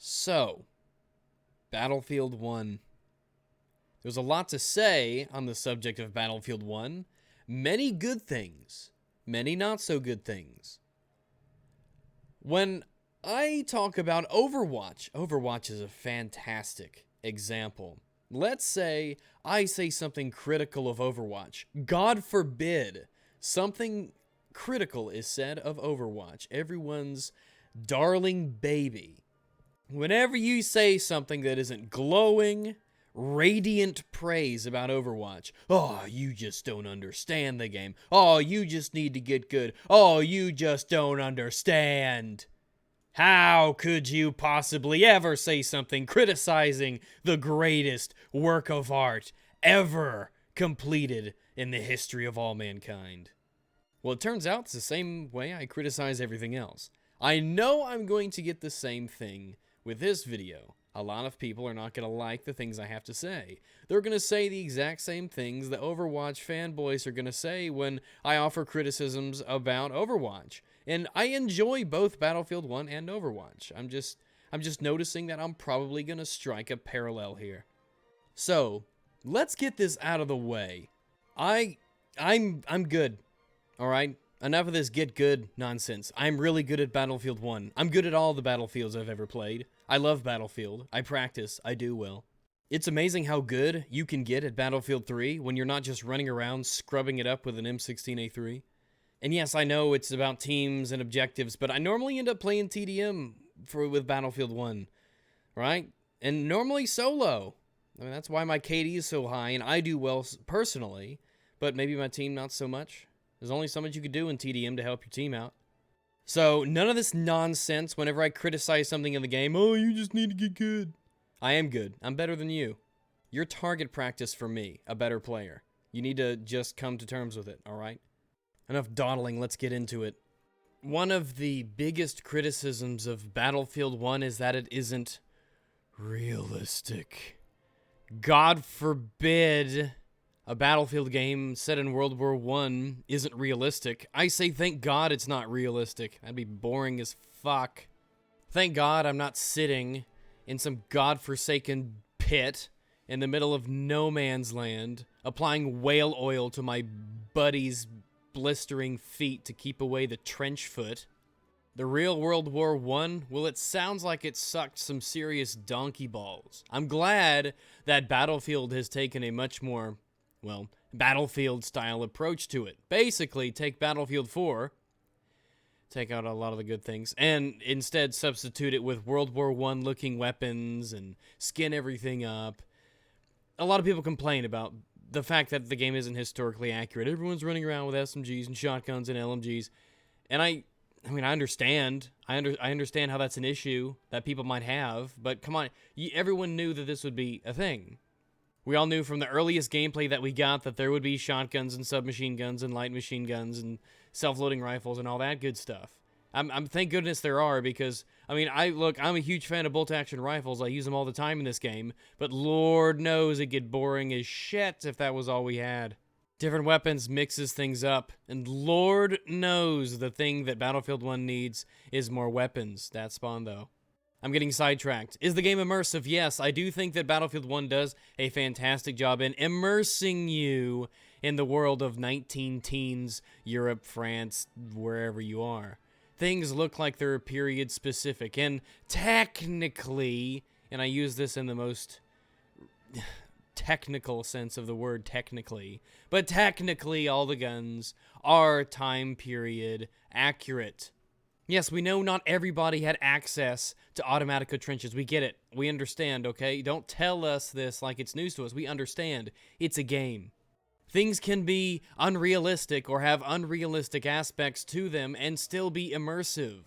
So, Battlefield 1. There's a lot to say on the subject of Battlefield 1. Many good things, many not so good things. When I talk about Overwatch, Overwatch is a fantastic example. Let's say I say something critical of Overwatch. God forbid something critical is said of Overwatch, everyone's darling baby. Whenever you say something that isn't glowing, radiant praise about Overwatch, oh, you just don't understand the game. Oh, you just need to get good. Oh, you just don't understand. How could you possibly ever say something criticizing the greatest work of art ever completed in the history of all mankind? Well, it turns out it's the same way I criticize everything else. I know I'm going to get the same thing with this video. A lot of people are not going to like the things I have to say. They're going to say the exact same things the Overwatch fanboys are going to say when I offer criticisms about Overwatch. And I enjoy both Battlefield 1 and Overwatch. I'm just noticing that I'm probably going to strike a parallel here. So, let's get this out of the way. I'm good. All right? Enough of this get good nonsense. I'm really good at Battlefield 1. I'm good at all the Battlefields I've ever played. I love Battlefield. I practice. I do well. It's amazing how good you can get at Battlefield 3 when you're not just running around scrubbing it up with an M16A3. And yes, I know it's about teams and objectives, but I normally end up playing TDM with Battlefield 1, right? And normally solo. I mean, that's why my KD is so high, and I do well personally, but maybe my team not so much. There's only so much you can do in TDM to help your team out. So, none of this nonsense whenever I criticize something in the game. Oh, you just need to get good. I am good. I'm better than you. You're target practice for me, a better player. You need to just come to terms with it, alright? Enough dawdling, let's get into it. One of the biggest criticisms of Battlefield 1 is that it isn't realistic. God forbid a Battlefield game set in World War I isn't realistic. I say thank God it's not realistic. That'd be boring as fuck. Thank God I'm not sitting in some godforsaken pit in the middle of no man's land, applying whale oil to my buddy's blistering feet to keep away the trench foot. The real World War I, well, it sounds like it sucked some serious donkey balls. I'm glad that Battlefield has taken a much more, well, Battlefield-style approach to it. Basically, take Battlefield 4, take out a lot of the good things, and instead substitute it with World War I-looking weapons and skin everything up. A lot of people complain about the fact that the game isn't historically accurate. Everyone's running around with SMGs and shotguns and LMGs, and I understand. I understand how that's an issue that people might have, but come on, everyone knew that this would be a thing. We all knew from the earliest gameplay that we got that there would be shotguns and submachine guns and light machine guns and self-loading rifles and all that good stuff. I'm thank goodness there are, because, I mean, I'm a huge fan of bolt-action rifles. I use them all the time in this game, but Lord knows it'd get boring as shit if that was all we had. Different weapons mixes things up, and Lord knows the thing that Battlefield 1 needs is more weapons. That's spawn, though. I'm getting sidetracked. Is the game immersive? Yes, I do think that Battlefield 1 does a fantastic job in immersing you in the world of 19 teens, Europe, France, wherever you are. Things look like they're period specific, and technically, and I use this in the most technical sense of the word technically, but technically all the guns are time period accurate. Yes, we know not everybody had access to automatic trenches. We get it. We understand, okay? Don't tell us this like it's news to us. We understand. It's a game. Things can be unrealistic or have unrealistic aspects to them and still be immersive.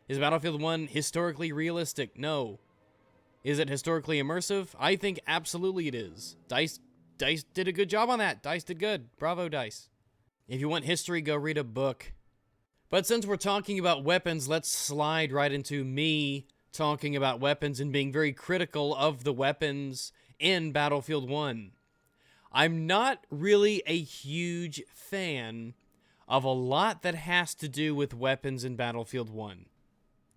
Is Battlefield 1 historically realistic? No. Is it historically immersive? I think absolutely it is. DICE did a good job on that. DICE did good. Bravo, DICE. If you want history, go read a book. But since we're talking about weapons, let's slide right into me talking about weapons and being very critical of the weapons in Battlefield 1. I'm not really a huge fan of a lot that has to do with weapons in Battlefield 1.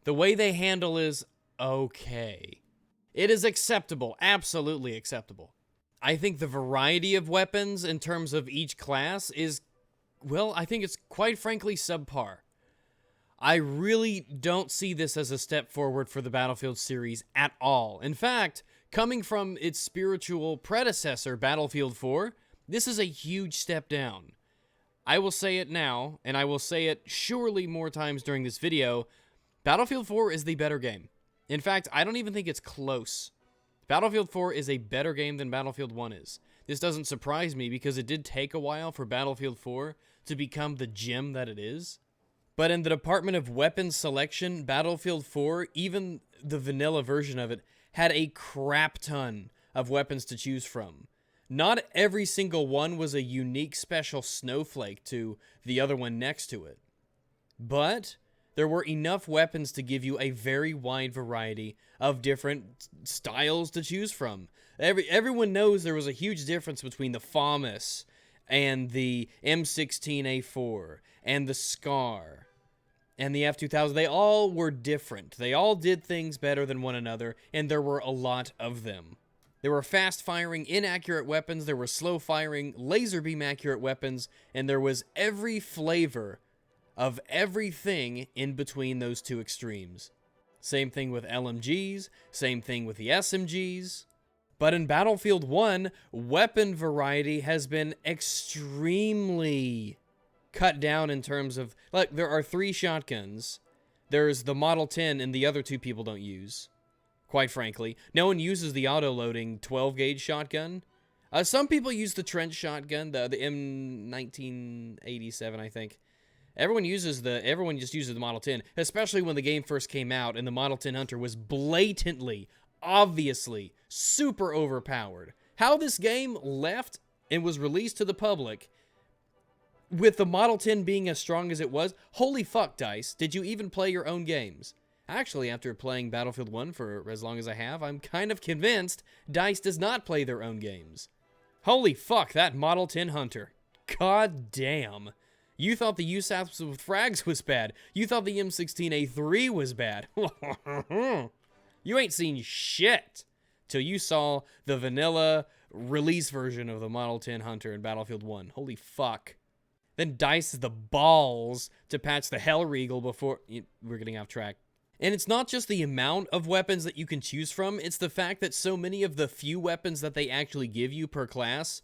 The way they handle is okay. It is acceptable, absolutely acceptable. I think the variety of weapons in terms of each class is, well, I think it's quite frankly subpar. I really don't see this as a step forward for the Battlefield series at all. In fact, coming from its spiritual predecessor, Battlefield 4, this is a huge step down. I will say it now, and I will say it surely more times during this video, Battlefield 4 is the better game. In fact, I don't even think it's close. Battlefield 4 is a better game than Battlefield 1 is. This doesn't surprise me because it did take a while for Battlefield 4 to become the gem that it is. But in the department of weapons selection, Battlefield 4, even the vanilla version of it, had a crap ton of weapons to choose from. Not every single one was a unique special snowflake to the other one next to it. But there were enough weapons to give you a very wide variety of different styles to choose from. Everyone knows there was a huge difference between the FAMAS and the M16A4 and the SCAR and the F2000. They all were different. They all did things better than one another, and there were a lot of them. There were fast-firing, inaccurate weapons, there were slow-firing, laser beam-accurate weapons, and there was every flavor of everything in between those two extremes. Same thing with LMGs, same thing with the SMGs. But in Battlefield 1, weapon variety has been extremely cut down in terms of, like, there are 3 shotguns. There's the Model 10 and the other 2 people don't use. Quite frankly, no one uses the auto-loading 12-gauge shotgun. Some people use the trench shotgun, the M1987, I think. Everyone just uses the Model 10, especially when the game first came out and the Model 10 Hunter was blatantly, obviously, super overpowered. How this game left and was released to the public with the Model 10 being as strong as it was, holy fuck, DICE, did you even play your own games? Actually, after playing Battlefield 1 for as long as I have, I'm kind of convinced DICE does not play their own games. Holy fuck, that Model 10 Hunter. God damn. You thought the USAPs with frags was bad. You thought the M16A3 was bad. You ain't seen shit till you saw the vanilla release version of the Model 10 Hunter in Battlefield 1. Holy fuck. Then DICE has the balls to patch the Hellriegel before... We're getting off track. And it's not just the amount of weapons that you can choose from, it's the fact that so many of the few weapons that they actually give you per class,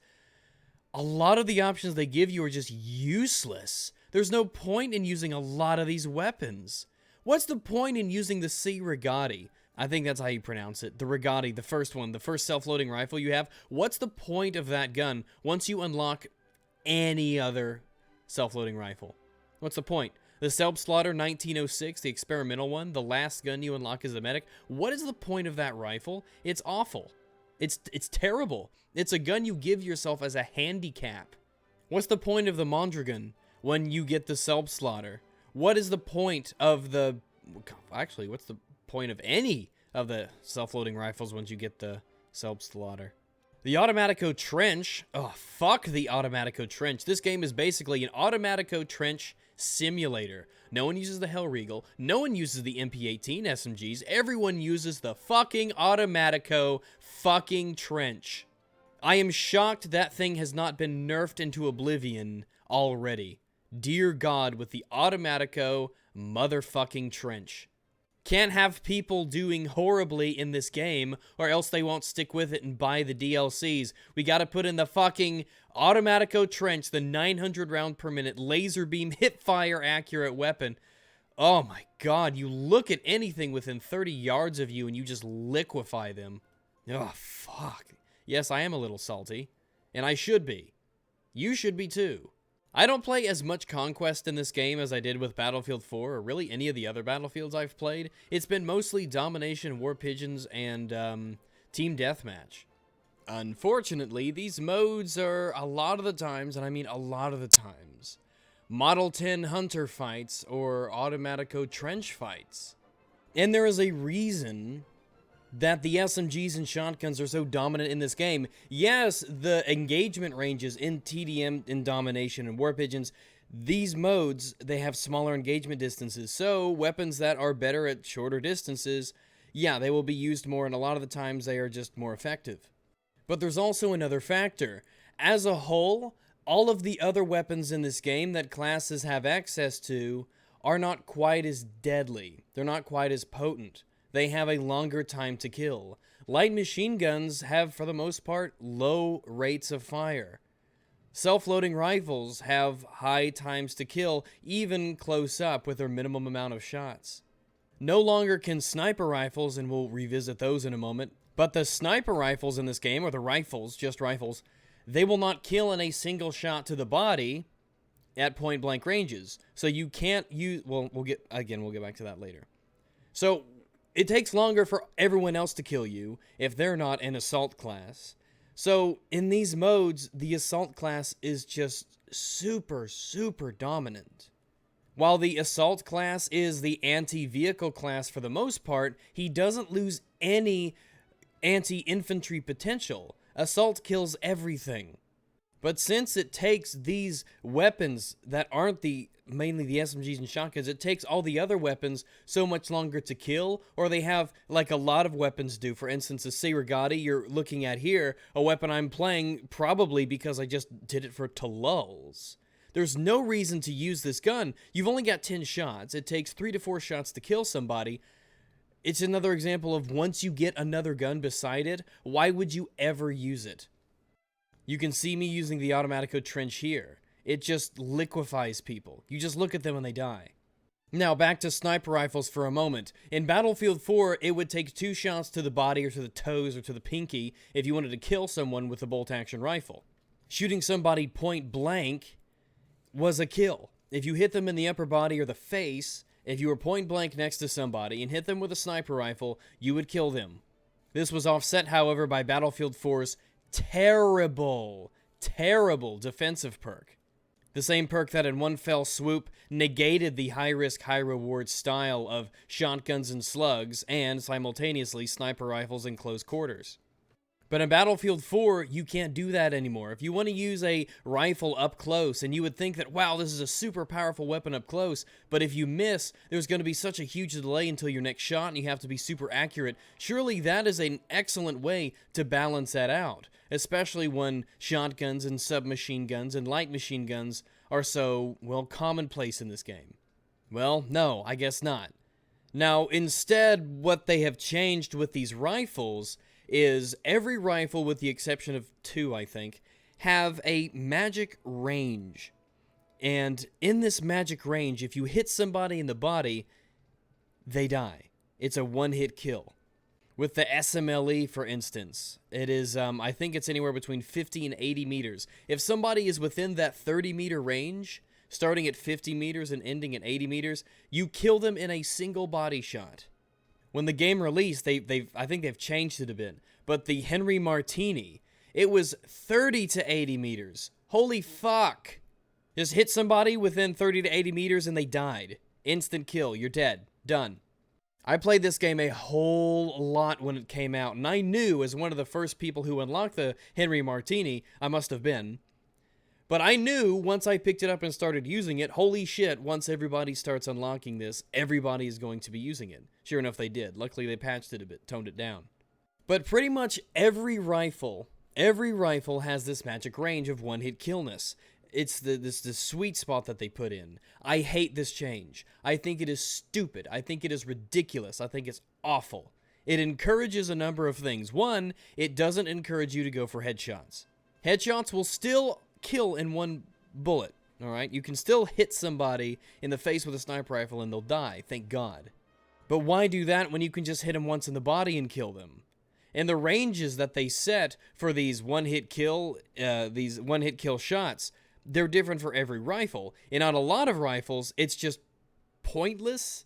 a lot of the options they give you are just useless. There's no point in using a lot of these weapons. What's the point in using the C Regati? I think that's how you pronounce it. The Regati, the first one, the first self-loading rifle you have. What's the point of that gun once you unlock any other self-loading rifle? What's the point? The Selbstslaughter 1906, the experimental one, the last gun you unlock as a medic. What is the point of that rifle? It's awful. It's terrible. It's a gun you give yourself as a handicap. What's the point of the Mondragon when you get the Selbstslaughter? What is the point of the... Actually, what's the point of any of the self-loading rifles once you get the Selbstslaughter? The Automatico Trench. Oh, fuck the Automatico Trench. This game is basically an Automatico Trench simulator. No one uses the Hellriegel. No one uses the MP18 SMGs. Everyone uses the fucking Automatico fucking Trench. I am shocked that thing has not been nerfed into oblivion already. Dear God, with the Automatico motherfucking Trench. Can't have people doing horribly in this game, or else they won't stick with it and buy the DLCs. We gotta put in the fucking Automatico Trench, the 900 round per minute laser beam hipfire accurate weapon. Oh my God, you look at anything within 30 yards of you and you just liquefy them. Oh, fuck. Yes, I am a little salty, and I should be. You should be too. I don't play as much Conquest in this game as I did with Battlefield 4, or really any of the other Battlefields I've played. It's been mostly Domination, War Pigeons, and Team Deathmatch. Unfortunately, these modes are a lot of the times, and I mean a lot of the times, Model 10 Hunter fights or Automatico Trench fights. And there is a reason that the SMGs and shotguns are so dominant in this game. Yes, the engagement ranges in TDM, in Domination, and War Pigeons, these modes, they have smaller engagement distances, so weapons that are better at shorter distances, yeah, they will be used more, and a lot of the times they are just more effective. But there's also another factor. As a whole, all of the other weapons in this game that classes have access to are not quite as deadly. They're not quite as potent. They have a longer time to kill. Light machine guns have, for the most part, low rates of fire. Self-loading rifles have high times to kill, even close up with their minimum amount of shots. No longer can sniper rifles, and we'll revisit those in a moment, but the sniper rifles in this game, or the rifles, just rifles, they will not kill in a single shot to the body at point-blank ranges. So you can't use... Well, we'll get back to that later. So it takes longer for everyone else to kill you if they're not an assault class. So in these modes, the assault class is just super, super dominant. While the assault class is the anti-vehicle class for the most part, he doesn't lose any anti-infantry potential. Assault kills everything. But since it takes these weapons that aren't mainly the SMGs and shotguns, it takes all the other weapons so much longer to kill, or they have, like a lot of weapons do. For instance, a Sirigati you're looking at here, a weapon I'm playing probably because I just did it for to lulz. There's no reason to use this gun. You've only got 10 shots. It takes 3 to 4 shots to kill somebody. It's another example of once you get another gun beside it, why would you ever use it? You can see me using the Automatico Trench here. It just liquefies people. You just look at them and they die. Now back to sniper rifles for a moment. In Battlefield 4, it would take 2 shots to the body or to the toes or to the pinky if you wanted to kill someone with a bolt-action rifle. Shooting somebody point blank was a kill. If you hit them in the upper body or the face, if you were point blank next to somebody and hit them with a sniper rifle, you would kill them. This was offset, however, by Battlefield 4's terrible defensive perk. The same perk that in one fell swoop negated the high-risk, high-reward style of shotguns and slugs and, simultaneously, sniper rifles in close quarters. But in Battlefield 4, you can't do that anymore. If you want to use a rifle up close, and you would think that, wow, this is a super powerful weapon up close, but if you miss, there's going to be such a huge delay until your next shot, and you have to be super accurate. Surely that is an excellent way to balance that out, especially when shotguns and submachine guns and light machine guns are so, well, commonplace in this game. Well, no, I guess not. Now, instead, what they have changed with these rifles is every rifle, with the exception of 2, I think, have a magic range. And in this magic range, if you hit somebody in the body, they die. It's a one-hit kill. With the SMLE, for instance, it is, I think it's anywhere between 50 and 80 meters. If somebody is within that 30-meter range, starting at 50 meters and ending at 80 meters, you kill them in a single body shot. When the game released, I think they've changed it a bit, but the Henry Martini, it was 30 to 80 meters. Holy fuck! Just hit somebody within 30 to 80 meters and they died. Instant kill, you're dead. Done. I played this game a whole lot when it came out, and I knew as one of the first people who unlocked the Henry Martini, I must have been. But I knew once I picked it up and started using it, holy shit, once everybody starts unlocking this, everybody is going to be using it. Sure enough, they did. Luckily, they patched it a bit, toned it down. But pretty much every rifle has this magic range of one-hit killness. It's the sweet spot that they put in. I hate this change. I think it is stupid. I think it is ridiculous. I think it's awful. It encourages a number of things. One, it doesn't encourage you to go for headshots. Headshots will still kill in one bullet, all right? You can still hit somebody in the face with a sniper rifle and they'll die, thank God. But why do that when you can just hit them once in the body and kill them? And the ranges that they set for these one-hit kill shots, they're different for every rifle. And on a lot of rifles, it's just pointless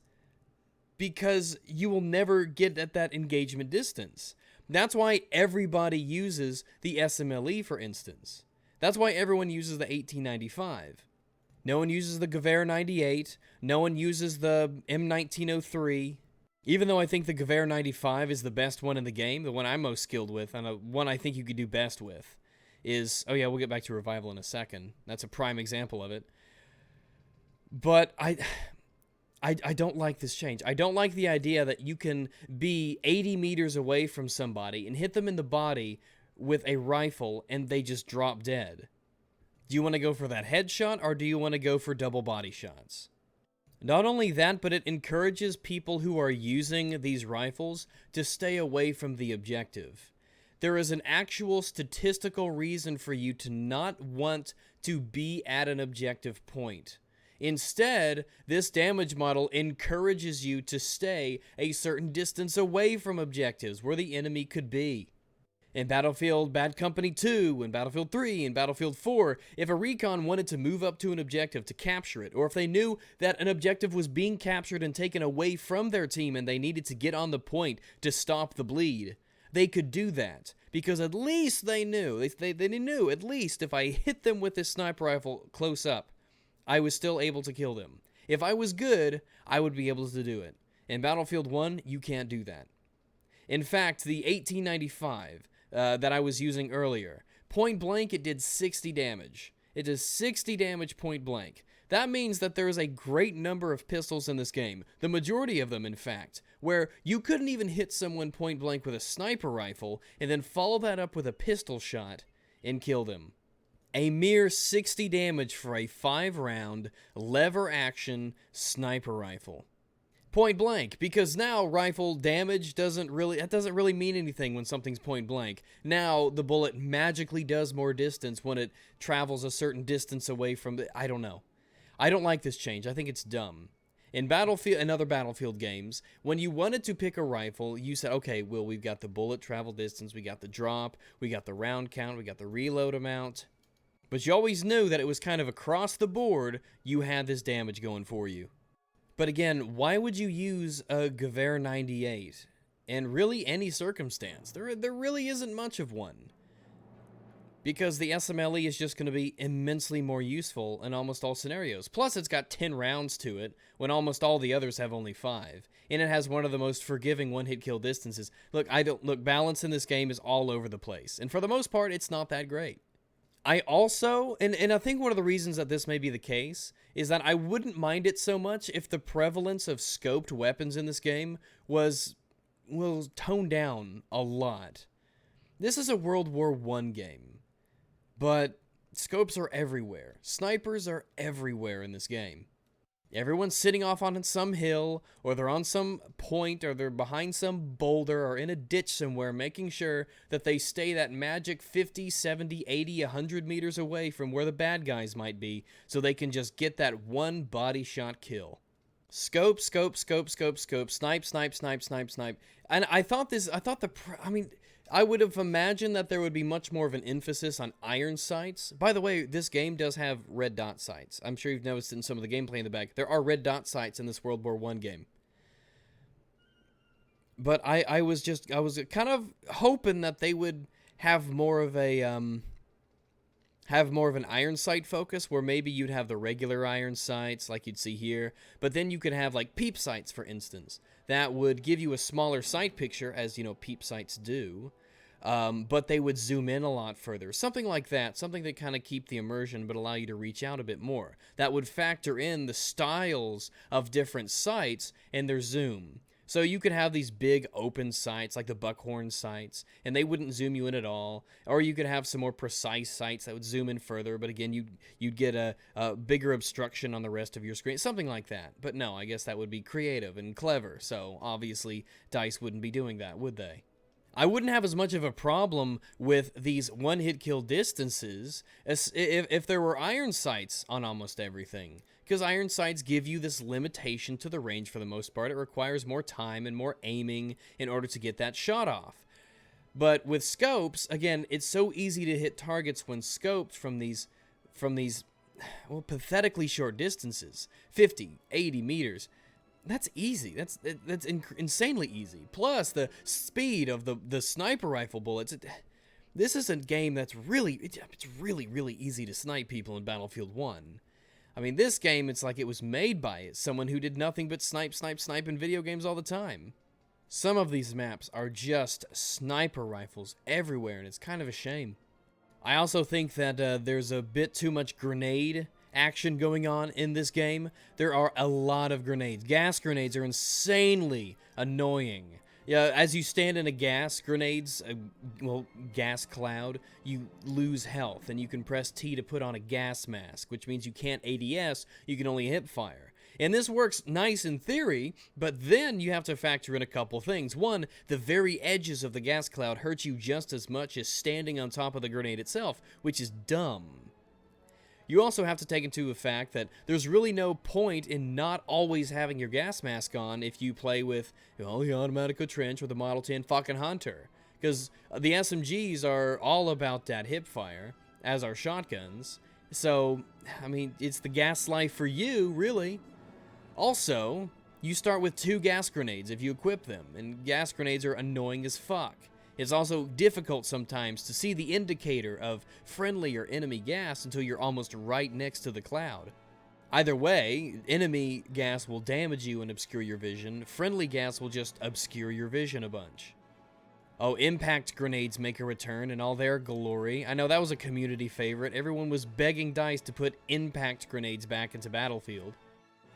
because you will never get at that engagement distance. That's why everybody uses the SMLE, for instance. That's why everyone uses the 1895. No one uses the Gewehr 98. No one uses the M1903. Even though I think the Gewehr 95 is the best one in the game, the one I'm most skilled with, and the one I think you could do best with, is... Oh yeah, we'll get back to Revival in a second. That's a prime example of it. But I don't like this change. I don't like the idea that you can be 80 meters away from somebody and hit them in the body with a rifle and they just drop dead. Do you want to go for that headshot, or do you want to go for double body shots? Not only that, but it encourages people who are using these rifles to stay away from the objective. There is an actual statistical reason for you to not want to be at an objective point. Instead, this damage model encourages you to stay a certain distance away from objectives where the enemy could be. In Battlefield Bad Company 2, in Battlefield 3, in Battlefield 4, if a recon wanted to move up to an objective to capture it, or if they knew that an objective was being captured and taken away from their team and they needed to get on the point to stop the bleed, they could do that. Because at least they knew, they knew at least if I hit them with this sniper rifle close up, I was still able to kill them. If I was good, I would be able to do it. In Battlefield 1, you can't do that. In fact, the 1895 that I was using earlier, point blank, it did 60 damage. It does 60 damage point blank. That means that there is a great number of pistols in this game, the majority of them, in fact, where you couldn't even hit someone point blank with a sniper rifle and then follow that up with a pistol shot and kill them. A mere 60 damage for a 5-round, lever-action sniper rifle. Point blank, because now rifle damage doesn't really mean anything when something's point blank. Now the bullet magically does more distance when it travels a certain distance away from the... I don't know. I don't like this change. I think it's dumb. In Battlefield and other Battlefield games, when you wanted to pick a rifle, you said, okay, well, we've got the bullet travel distance, we got the drop, we got the round count, we got the reload amount. But you always knew that it was kind of across the board, you had this damage going for you. But again, why would you use a Gewehr 98? In really any circumstance? There really isn't much of one. Because the SMLE is just going to be immensely more useful in almost all scenarios. Plus, it's got 10 rounds to it, when almost all the others have only 5. And it has one of the most forgiving one-hit kill distances. Look, balance in this game is all over the place. And for the most part, it's not that great. I also, and I think one of the reasons that this may be the case, is that I wouldn't mind it so much if the prevalence of scoped weapons in this game was toned down a lot. This is a World War I game, but scopes are everywhere. Snipers are everywhere in this game. Everyone's sitting off on some hill, or they're on some point, or they're behind some boulder, or in a ditch somewhere, making sure that they stay that magic 50, 70, 80, 100 meters away from where the bad guys might be, so they can just get that one body shot kill. Scope, snipe. And I would have imagined that there would be much more of an emphasis on iron sights. By the way, this game does have red dot sights. I'm sure you've noticed in some of the gameplay in the back. There are red dot sights in this World War I game. But I was kind of hoping that they would have more of an iron sight focus, where maybe you'd have the regular iron sights like you'd see here, but then you could have like peep sights, for instance, that would give you a smaller sight picture, as peep sights do, but they would zoom in a lot further. Something like that, something that kind of keep the immersion but allow you to reach out a bit more. That would factor in the styles of different sights and their zoom. So you could have these big open sights, like the buckhorn sights, and they wouldn't zoom you in at all. Or you could have some more precise sights that would zoom in further, but again, you'd get a bigger obstruction on the rest of your screen. Something like that. But no, I guess that would be creative and clever, so obviously DICE wouldn't be doing that, would they? I wouldn't have as much of a problem with these one-hit kill distances as if there were iron sights on almost everything. Because iron sights give you this limitation to the range for the most part. It requires more time and more aiming in order to get that shot off. But with scopes, again, it's so easy to hit targets when scoped from these pathetically short distances. 50, 80 meters. That's easy. That's insanely easy. Plus, the speed of the sniper rifle bullets. This is a game that's really easy to snipe people in Battlefield 1. I mean, this game, it's like it was made by someone who did nothing but snipe in video games all the time. Some of these maps are just sniper rifles everywhere, and it's kind of a shame. I also think that there's a bit too much grenade action going on in this game, there are a lot of grenades. Gas grenades are insanely annoying. Yeah, as you stand in a gas cloud, you lose health, and you can press T to put on a gas mask, which means you can't ADS, you can only hip fire. And this works nice in theory, but then you have to factor in a couple things. One, the very edges of the gas cloud hurt you just as much as standing on top of the grenade itself, which is dumb. You also have to take into effect that there's really no point in not always having your gas mask on if you play with, the automatic trench or the Model 10 fucking Hunter. Because the SMGs are all about that hip fire, as are shotguns. So, I mean, it's the gas life for you, really. Also, you start with 2 gas grenades if you equip them, and gas grenades are annoying as fuck. It's also difficult sometimes to see the indicator of friendly or enemy gas until you're almost right next to the cloud. Either way, enemy gas will damage you and obscure your vision. Friendly gas will just obscure your vision a bunch. Oh, impact grenades make a return in all their glory. I know that was a community favorite. Everyone was begging DICE to put impact grenades back into Battlefield.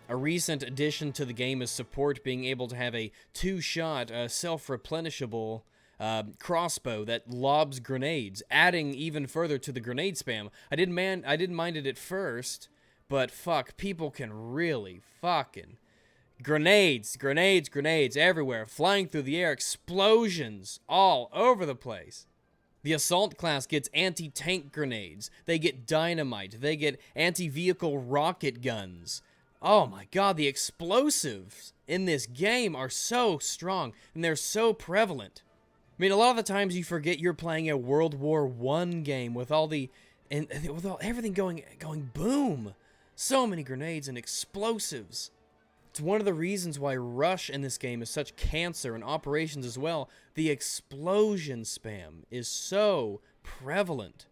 A recent addition to the game is support being able to have a 2-shot, self-replenishable crossbow that lobs grenades, adding even further to the grenade spam. I didn't mind it at first, but fuck, people can really fucking grenades everywhere, flying through the air, explosions all over the place. The assault class gets anti-tank grenades, they get dynamite, they get anti-vehicle rocket guns. Oh my god, the explosives in this game are so strong, and they're so prevalent. I mean, a lot of the times you forget you're playing a World War I game with everything going boom. So many grenades and explosives. It's one of the reasons why Rush in this game is such cancer, and Operations as well. The explosion spam is so prevalent.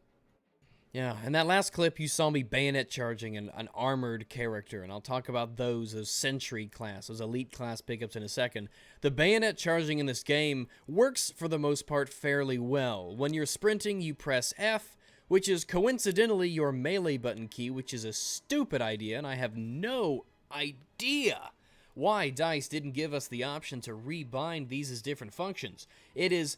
Yeah, in that last clip you saw me bayonet charging an armored character, and I'll talk about those as Sentry class, those elite class pickups in a second. The bayonet charging in this game works for the most part fairly well. When you're sprinting, you press F, which is coincidentally your melee button key, which is a stupid idea, and I have no idea why DICE didn't give us the option to rebind these as different functions. It is...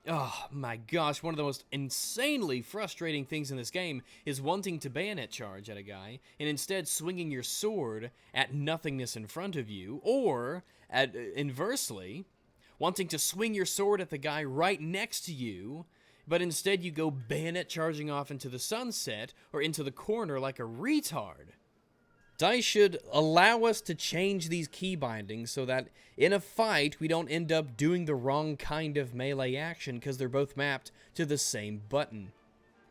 oh my gosh, one of the most insanely frustrating things in this game is wanting to bayonet charge at a guy and instead swinging your sword at nothingness in front of you, or, inversely, wanting to swing your sword at the guy right next to you, but instead you go bayonet charging off into the sunset or into the corner like a retard. DICE should allow us to change these key bindings so that in a fight we don't end up doing the wrong kind of melee action because they're both mapped to the same button.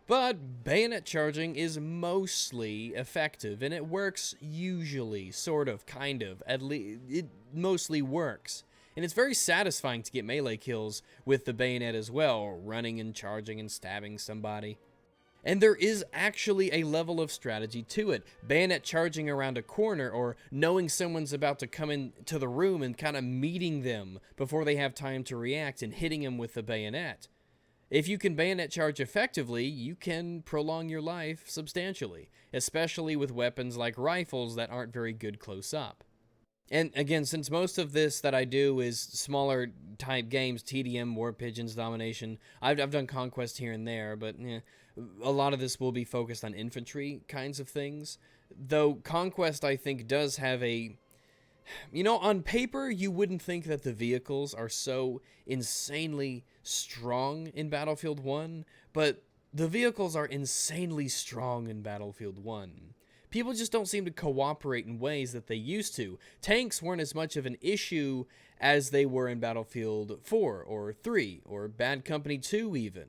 But bayonet charging is mostly effective, and it works usually, sort of, kind of, at least it mostly works. And it's very satisfying to get melee kills with the bayonet as well, running and charging and stabbing somebody. And there is actually a level of strategy to it. Bayonet charging around a corner, or knowing someone's about to come into the room and kind of meeting them before they have time to react and hitting them with the bayonet. If you can bayonet charge effectively, you can prolong your life substantially, especially with weapons like rifles that aren't very good close up. And again, since most of this that I do is smaller type games, TDM, War Pigeons, Domination, I've done Conquest here and there, but a lot of this will be focused on infantry kinds of things. Though Conquest, I think, does have a... on paper, you wouldn't think that the vehicles are so insanely strong in Battlefield 1, but the vehicles are insanely strong in Battlefield 1. People just don't seem to cooperate in ways that they used to. Tanks weren't as much of an issue as they were in Battlefield 4 or 3 or Bad Company 2 even.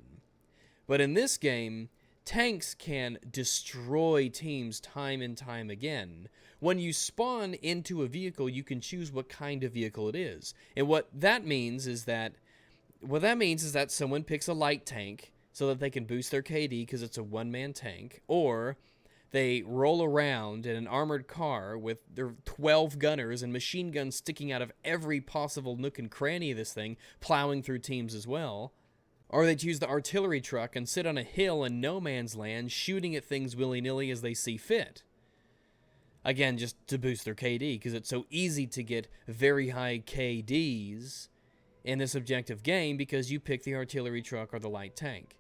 But in this game, tanks can destroy teams time and time again. When you spawn into a vehicle, you can choose what kind of vehicle it is. And what that means is that someone picks a light tank so that they can boost their KD because it's a one-man tank, or they roll around in an armored car with their 12 gunners and machine guns sticking out of every possible nook and cranny of this thing, plowing through teams as well. Or they choose the artillery truck and sit on a hill in no man's land, shooting at things willy-nilly as they see fit. Again, just to boost their KD, because it's so easy to get very high KDs in this objective game because you pick the artillery truck or the light tank.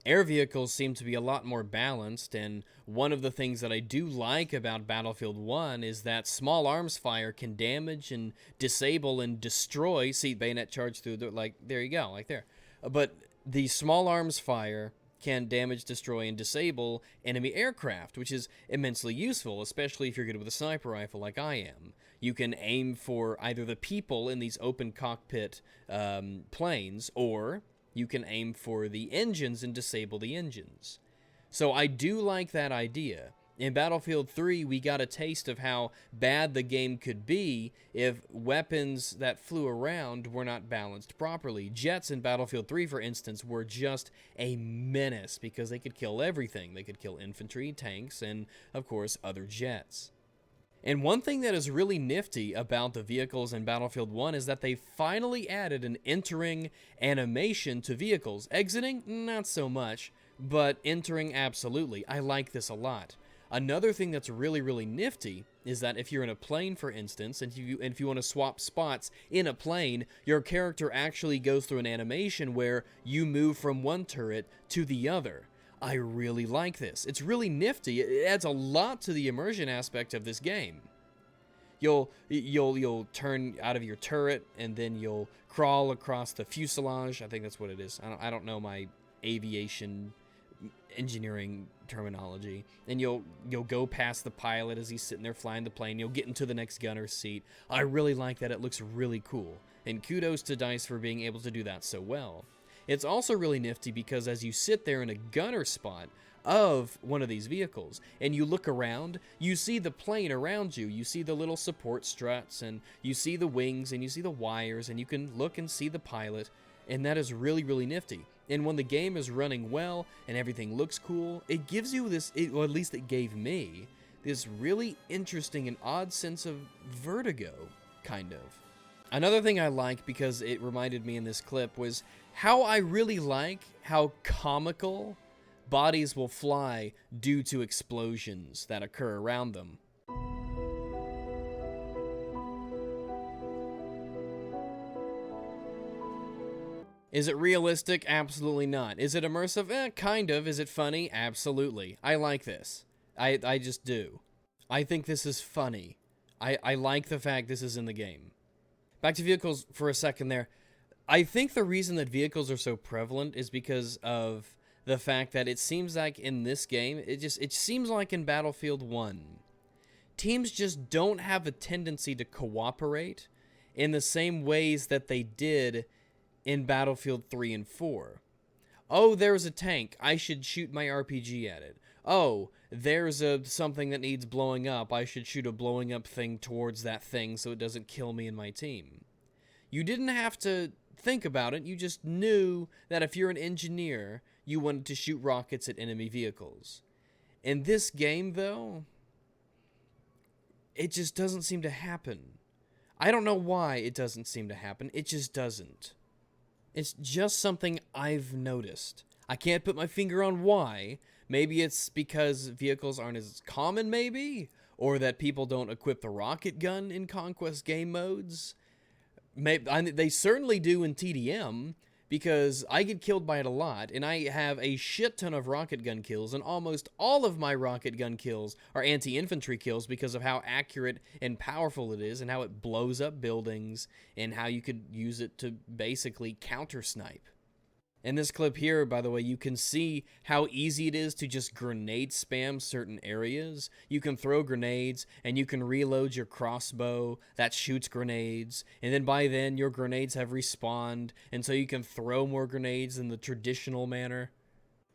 Air vehicles seem to be a lot more balanced, and one of the things that I do like about Battlefield 1 is that small arms fire can damage and disable and destroy. See, bayonet charge through the, like, there you go, like there. But the small arms fire can damage, destroy, and disable enemy aircraft, which is immensely useful, especially if you're good with a sniper rifle like I am. You can aim for either the people in these open cockpit planes, or you can aim for the engines and disable the engines. So I do like that idea. In Battlefield 3, we got a taste of how bad the game could be if weapons that flew around were not balanced properly. Jets in Battlefield 3, for instance, were just a menace because they could kill everything. They could kill infantry, tanks, and, of course, other jets. And one thing that is really nifty about the vehicles in Battlefield 1 is that they finally added an entering animation to vehicles. Exiting, not so much, but entering, absolutely. I like this a lot. Another thing that's really, really nifty is that if you're in a plane, for instance, and if you want to swap spots in a plane, your character actually goes through an animation where you move from one turret to the other. I really like this. It's really nifty. It adds a lot to the immersion aspect of this game. You'll turn out of your turret, and then you'll crawl across the fuselage. I think that's what it is. I don't know my aviation engineering terminology. And you'll go past the pilot as he's sitting there flying the plane. You'll get into the next gunner's seat. I really like that. It looks really cool. And kudos to DICE for being able to do that so well. It's also really nifty because as you sit there in a gunner spot of one of these vehicles and you look around, you see the plane around you. You see the little support struts, and you see the wings, and you see the wires, and you can look and see the pilot, and that is really, really nifty. And when the game is running well and everything looks cool, it gives you this, or at least it gave me, this really interesting and odd sense of vertigo, kind of. Another thing I like, because it reminded me in this clip, was how I really like how comical bodies will fly due to explosions that occur around them. Is it realistic? Absolutely not. Is it immersive? Kind of. Is it funny? Absolutely. I like this. I just do. I think this is funny. I like the fact this is in the game. Back to vehicles for a second there. I think the reason that vehicles are so prevalent is because of the fact that it seems like in this game, it seems like in Battlefield 1, teams just don't have a tendency to cooperate in the same ways that they did in Battlefield 3 and 4. Oh, there's a tank. I should shoot my RPG at it. Oh, there's something that needs blowing up. I should shoot a blowing up thing towards that thing so it doesn't kill me and my team. You didn't have to think about it. You just knew that if you're an engineer, you wanted to shoot rockets at enemy vehicles. In this game, though, it just doesn't seem to happen. I don't know why it doesn't seem to happen. It just doesn't. It's just something I've noticed. I can't put my finger on why. Maybe it's because vehicles aren't as common, maybe? Or that people don't equip the rocket gun in Conquest game modes? They certainly do in TDM, because I get killed by it a lot, and I have a shit ton of rocket gun kills, and almost all of my rocket gun kills are anti-infantry kills because of how accurate and powerful it is, and how it blows up buildings, and how you could use it to basically counter-snipe. In this clip here, by the way, you can see how easy it is to just grenade spam certain areas. You can throw grenades, and you can reload your crossbow that shoots grenades, and then by then your grenades have respawned, and so you can throw more grenades in the traditional manner.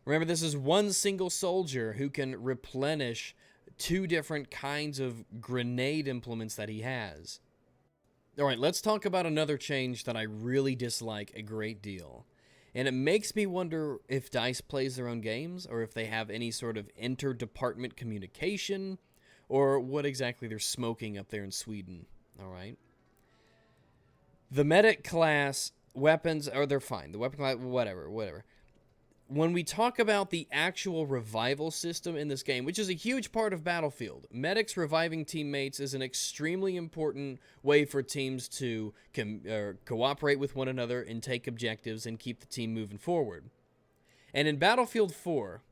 Remember, this is one single soldier who can replenish 2 different kinds of grenade implements that he has. Alright, let's talk about another change that I really dislike a great deal. And it makes me wonder if DICE plays their own games, or if they have any sort of inter-department communication, or what exactly they're smoking up there in Sweden. Alright? The medic class weapons, they're fine. The weapon class, whatever. when we talk about the actual revival system in this game, which is a huge part of Battlefield, medics reviving teammates is an extremely important way for teams to cooperate with one another and take objectives and keep the team moving forward. And in Battlefield 4,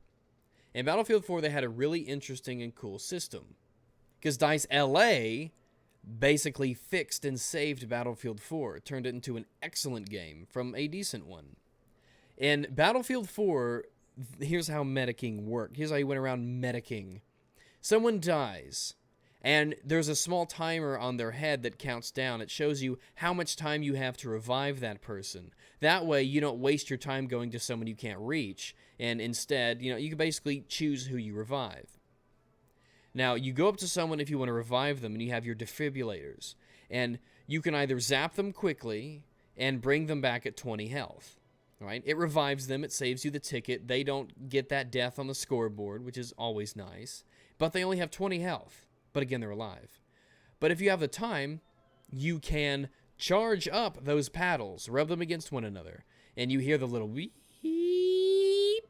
they had a really interesting and cool system. Because DICE LA basically fixed and saved Battlefield 4, turned it into an excellent game from a decent one. In Battlefield 4, here's how medicing worked. Here's how you went around medicing. Someone dies, and there's a small timer on their head that counts down. It shows you how much time you have to revive that person. That way, you don't waste your time going to someone you can't reach, and instead, you can basically choose who you revive. Now, you go up to someone if you want to revive them, and you have your defibrillators, and you can either zap them quickly and bring them back at 20 health. Right? It revives them, it saves you the ticket, they don't get that death on the scoreboard, which is always nice, but they only have 20 health, but again, they're alive. But if you have the time, you can charge up those paddles, rub them against one another, and you hear the little beep,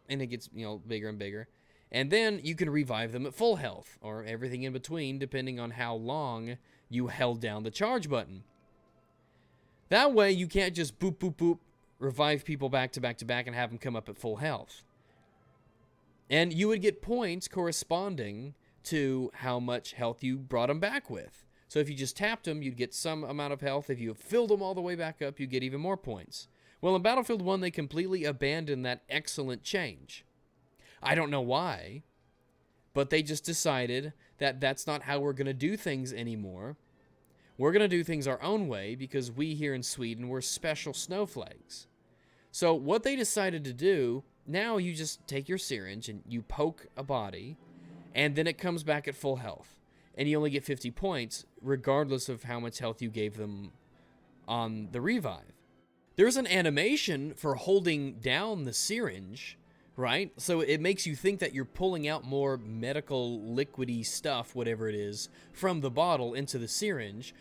and it gets, bigger and bigger, and then you can revive them at full health, or everything in between, depending on how long you held down the charge button. That way, you can't just boop, boop, boop, revive people back to back to back and have them come up at full health. And you would get points corresponding to how much health you brought them back with. So if you just tapped them, you'd get some amount of health. If you filled them all the way back up, you'd get even more points. Well, in Battlefield 1, they completely abandoned that excellent change. I don't know why, but they just decided that that's not how we're going to do things anymore. We're going to do things our own way because we here in Sweden, we're special snowflakes. So what they decided to do, now you just take your syringe and you poke a body, and then it comes back at full health. And you only get 50 points, regardless of how much health you gave them on the revive. There's an animation for holding down the syringe, right? So it makes you think that you're pulling out more medical liquidy stuff, whatever it is, from the bottle into the syringe.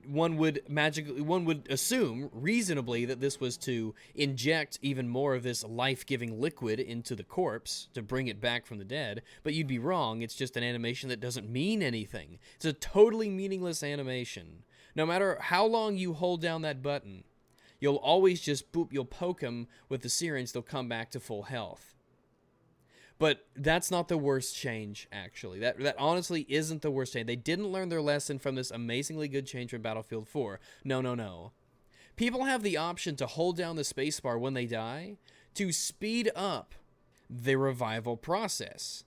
One would assume reasonably that this was to inject even more of this life-giving liquid into the corpse to bring it back from the dead, but you'd be wrong. It's just an animation that doesn't mean anything. It's a totally meaningless animation. No matter how long you hold down that button, you'll always just boop, you'll poke them with the syringe, they'll come back to full health. But that's not the worst change, actually. That honestly isn't the worst change. They didn't learn their lesson from this amazingly good change from Battlefield 4. No. People have the option to hold down the spacebar when they die to speed up the revival process.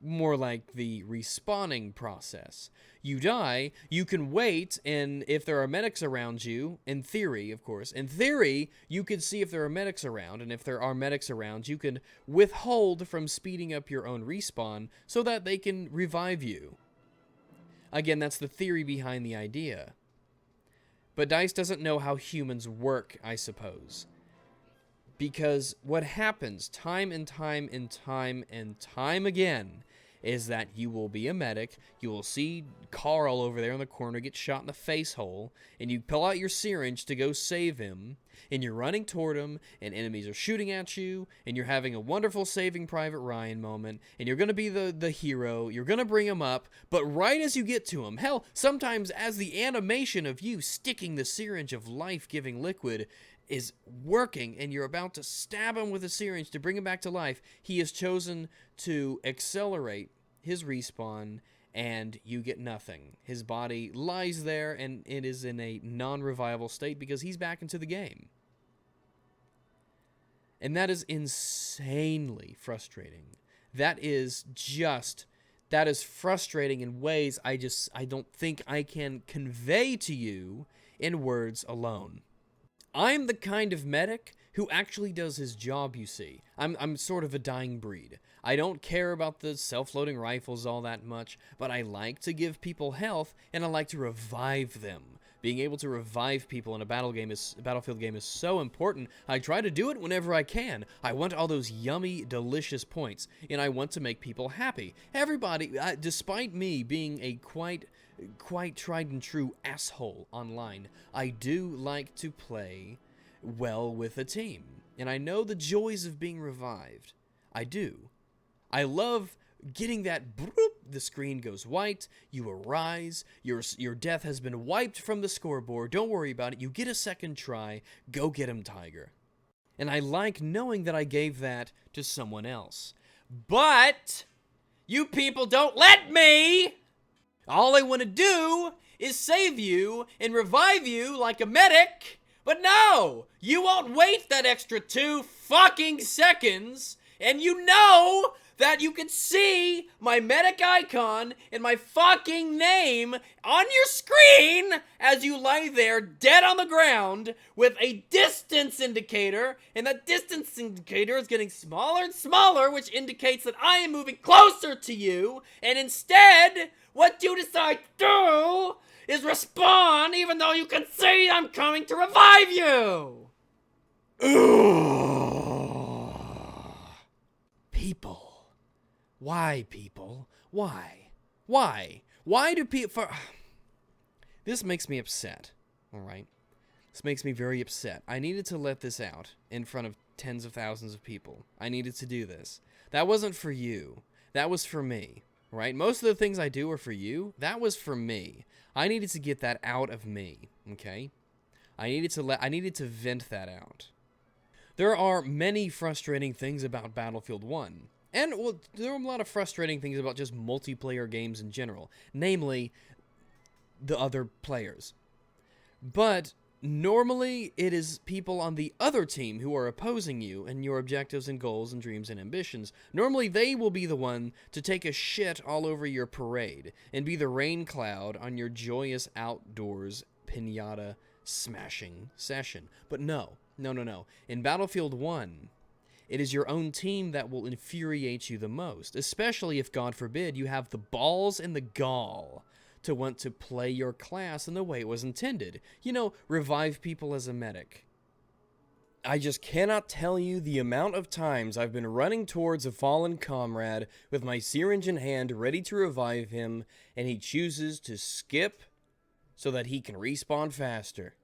More like the respawning process. You die, you can wait, and if there are medics around you, in theory, of course, you can see if there are medics around, and if there are medics around, you can withhold from speeding up your own respawn so that they can revive you. Again, that's the theory behind the idea. But DICE doesn't know how humans work, I suppose. Because what happens time and time and time and time again is that you will be a medic, you will see Carl over there in the corner get shot in the face hole, and you pull out your syringe to go save him, and you're running toward him, and enemies are shooting at you, and you're having a wonderful Saving Private Ryan moment, and you're going to be the hero, you're going to bring him up, but right as you get to him, hell, sometimes as the animation of you sticking the syringe of life-giving liquid is working, and you're about to stab him with a syringe to bring him back to life, he has chosen to accelerate his respawn, and you get nothing. His body lies there, and it is in a non-revival state because he's back into the game. And that is insanely frustrating. That is frustrating in ways I don't think I can convey to you in words alone. I'm the kind of medic who actually does his job, you see. I'm sort of a dying breed. I don't care about the self-loading rifles all that much, but I like to give people health, and I like to revive them. Being able to revive people in a Battlefield game is so important. I try to do it whenever I can. I want all those yummy, delicious points, and I want to make people happy. Everybody, despite me being a quite tried and true asshole online, I do like to play well with a team. and I know the joys of being revived. I do. I love getting that bloop, the screen goes white, you arise, your death has been wiped from the scoreboard, don't worry about it, you get a second try, go get him, Tiger. And I like knowing that I gave that to someone else. But you people don't let me! All I want to do is save you and revive you like a medic, but no! You won't wait that extra 2 fucking seconds, and you know that you can see my medic icon and my fucking name on your screen as you lie there dead on the ground with a distance indicator, and that distance indicator is getting smaller and smaller, which indicates that I am moving closer to you, and instead, what you decide to do is respawn even though you can see I'm coming to revive you! People. Why, people? Why? Why? Why do people... This makes me upset, alright? This makes me very upset. I needed to let this out in front of tens of thousands of people. I needed to do this. That wasn't for you. That was for me, right? Most of the things I do are for you. That was for me. I needed to get that out of me, okay? I needed to vent that out. There are many frustrating things about Battlefield 1. And, well, there are a lot of frustrating things about just multiplayer games in general. Namely, the other players. But, normally, it is people on the other team who are opposing you and your objectives and goals and dreams and ambitions. Normally, they will be the one to take a shit all over your parade and be the rain cloud on your joyous outdoors piñata smashing session. But no. In Battlefield 1... it is your own team that will infuriate you the most, especially if, God forbid, you have the balls and the gall to want to play your class in the way it was intended. You know, revive people as a medic. I just cannot tell you the amount of times I've been running towards a fallen comrade with my syringe in hand ready to revive him, and he chooses to skip so that he can respawn faster.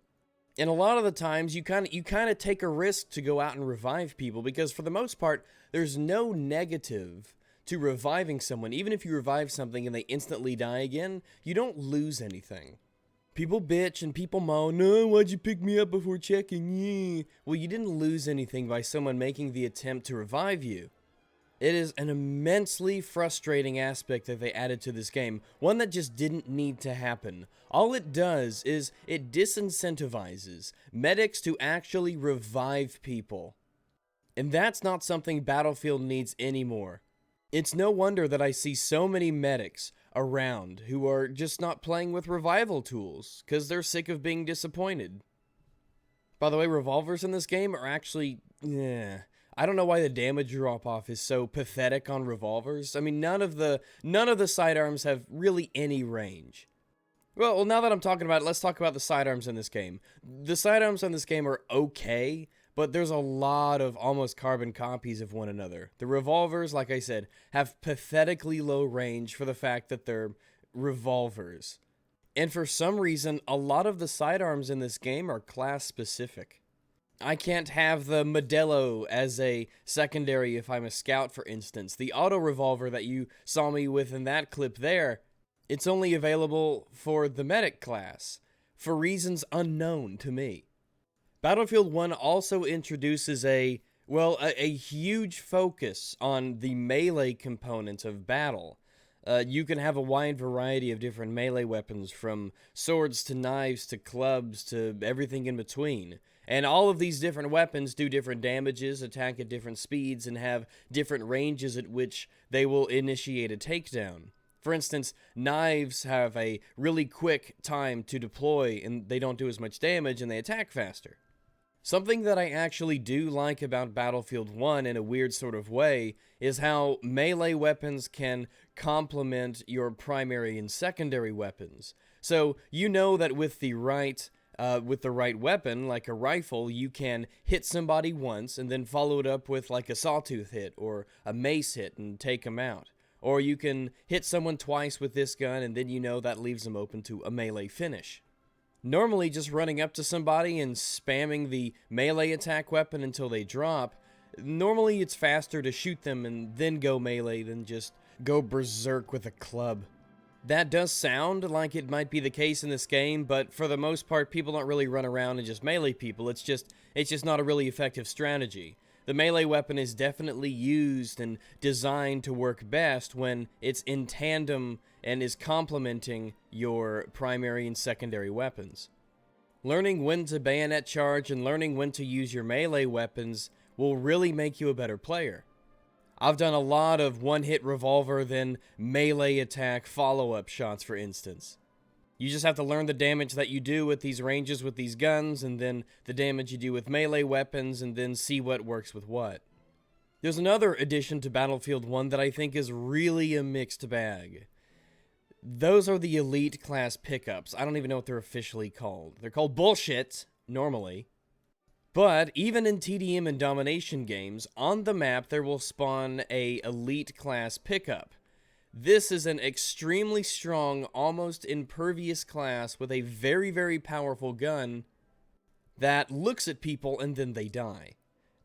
And a lot of the times, you kind of take a risk to go out and revive people, because for the most part, there's no negative to reviving someone. Even if you revive something and they instantly die again, you don't lose anything. People bitch and people moan, no, why'd you pick me up before checking? Yeah. Well, you didn't lose anything by someone making the attempt to revive you. It is an immensely frustrating aspect that they added to this game, one that just didn't need to happen. All it does is it disincentivizes medics to actually revive people. And that's not something Battlefield needs anymore. It's no wonder that I see so many medics around who are just not playing with revival tools, because they're sick of being disappointed. By the way, revolvers in this game are actually... I don't know why the damage drop-off is so pathetic on revolvers. I mean, none of the sidearms have really any range. Well, now that I'm talking about it, let's talk about the sidearms in this game. The sidearms in this game are okay, but there's a lot of almost carbon copies of one another. The revolvers, like I said, have pathetically low range for the fact that they're revolvers. And for some reason, a lot of the sidearms in this game are class-specific. I can't have the Modelo as a secondary if I'm a scout, for instance. The auto revolver that you saw me with in that clip there, it's only available for the medic class, for reasons unknown to me. Battlefield 1 also introduces a huge focus on the melee component of battle. You can have a wide variety of different melee weapons, from swords to knives to clubs to everything in between. And all of these different weapons do different damages, attack at different speeds, and have different ranges at which they will initiate a takedown. For instance, knives have a really quick time to deploy, and they don't do as much damage, and they attack faster. Something that I actually do like about Battlefield 1 in a weird sort of way is how melee weapons can complement your primary and secondary weapons. So you know that with the right weapon, like a rifle, you can hit somebody once and then follow it up with like a sawtooth hit or a mace hit and take them out. Or you can hit someone twice with this gun and then you know that leaves them open to a melee finish. Normally, just running up to somebody and spamming the melee attack weapon until they drop, normally it's faster to shoot them and then go melee than just go berserk with a club. That does sound like it might be the case in this game, but for the most part, people don't really run around and just melee people. It's just not a really effective strategy. The melee weapon is definitely used and designed to work best when it's in tandem and is complementing your primary and secondary weapons. Learning when to bayonet charge and learning when to use your melee weapons will really make you a better player. I've done a lot of one-hit revolver, then melee attack follow-up shots, for instance. You just have to learn the damage that you do with these ranges with these guns, and then the damage you do with melee weapons, and then see what works with what. There's another addition to Battlefield 1 that I think is really a mixed bag. Those are the elite class pickups. I don't even know what they're officially called. They're called bullshit, normally. But even in TDM and domination games, on the map there will spawn a elite class pickup. This is an extremely strong, almost impervious class with a very, very powerful gun that looks at people and then they die.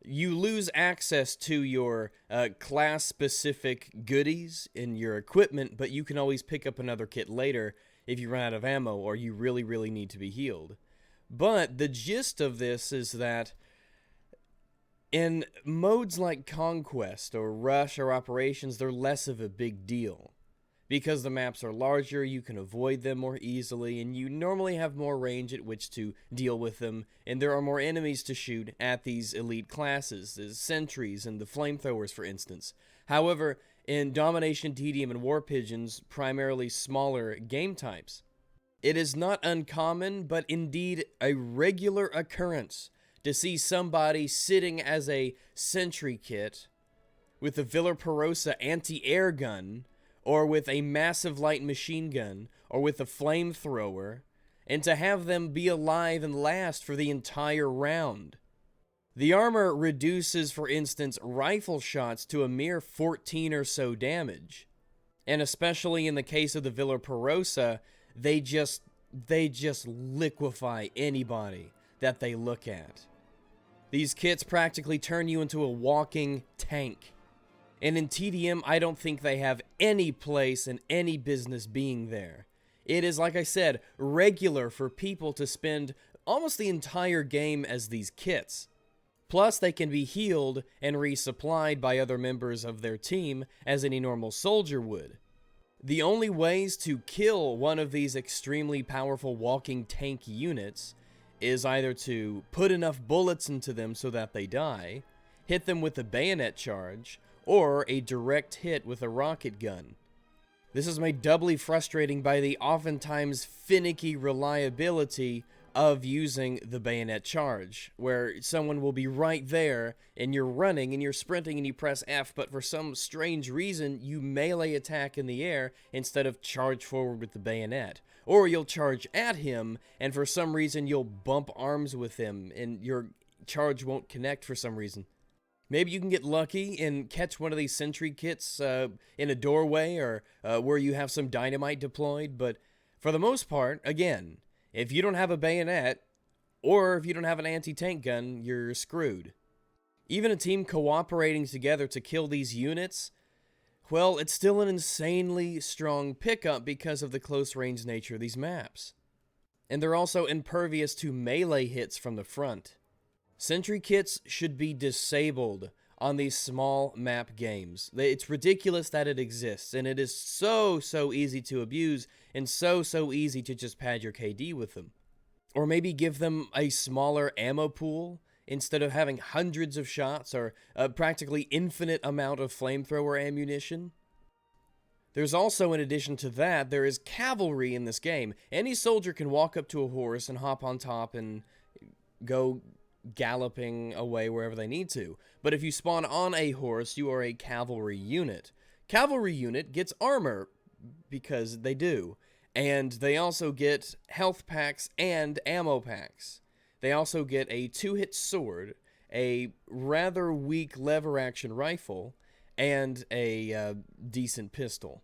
You lose access to your class-specific goodies in your equipment, but you can always pick up another kit later if you run out of ammo or you really, really need to be healed. But the gist of this is that in modes like Conquest or Rush or Operations, they're less of a big deal. Because the maps are larger, you can avoid them more easily, and you normally have more range at which to deal with them, and there are more enemies to shoot at these elite classes, as sentries and the flamethrowers, for instance. However, in Domination, TDM, and War Pigeons, primarily smaller game types, it is not uncommon, but indeed a regular occurrence, to see somebody sitting as a sentry kit with a Villa Perosa anti-air gun, or with a massive light machine gun, or with a flamethrower, and to have them be alive and last for the entire round. The armor reduces, for instance, rifle shots to a mere 14 or so damage. And especially in the case of the Villa Perosa, they just liquefy anybody that they look at. These kits practically turn you into a walking tank. And in TDM, I don't think they have any place and any business being there. It is, like I said, regular for people to spend almost the entire game as these kits. Plus, they can be healed and resupplied by other members of their team as any normal soldier would. The only ways to kill one of these extremely powerful walking tank units is either to put enough bullets into them so that they die, hit them with a bayonet charge, or a direct hit with a rocket gun. This is made doubly frustrating by the oftentimes finicky reliability of using the bayonet charge, where someone will be right there and you're running and you're sprinting and you press F, but for some strange reason you melee attack in the air instead of charge forward with the bayonet. Or you'll charge at him and for some reason you'll bump arms with him and your charge won't connect for some reason. Maybe you can get lucky and catch one of these sentry kits in a doorway or where you have some dynamite deployed, but for the most part, again, if you don't have a bayonet, or if you don't have an anti-tank gun, you're screwed. Even a team cooperating together to kill these units, well, it's still an insanely strong pickup because of the close-range nature of these maps. And they're also impervious to melee hits from the front. Sentry kits should be disabled on these small map games. It's ridiculous that it exists, and it is so easy to abuse, and so easy to just pad your KD with them. Or maybe give them a smaller ammo pool, instead of having hundreds of shots, or a practically infinite amount of flamethrower ammunition. There's also, in addition to that, there is cavalry in this game. Any soldier can walk up to a horse and hop on top and go galloping away wherever they need to. But if you spawn on a horse, you are a cavalry unit. Cavalry unit gets armor, because they do. And they also get health packs and ammo packs. They also get a 2-hit sword, a rather weak lever action rifle, and a decent pistol.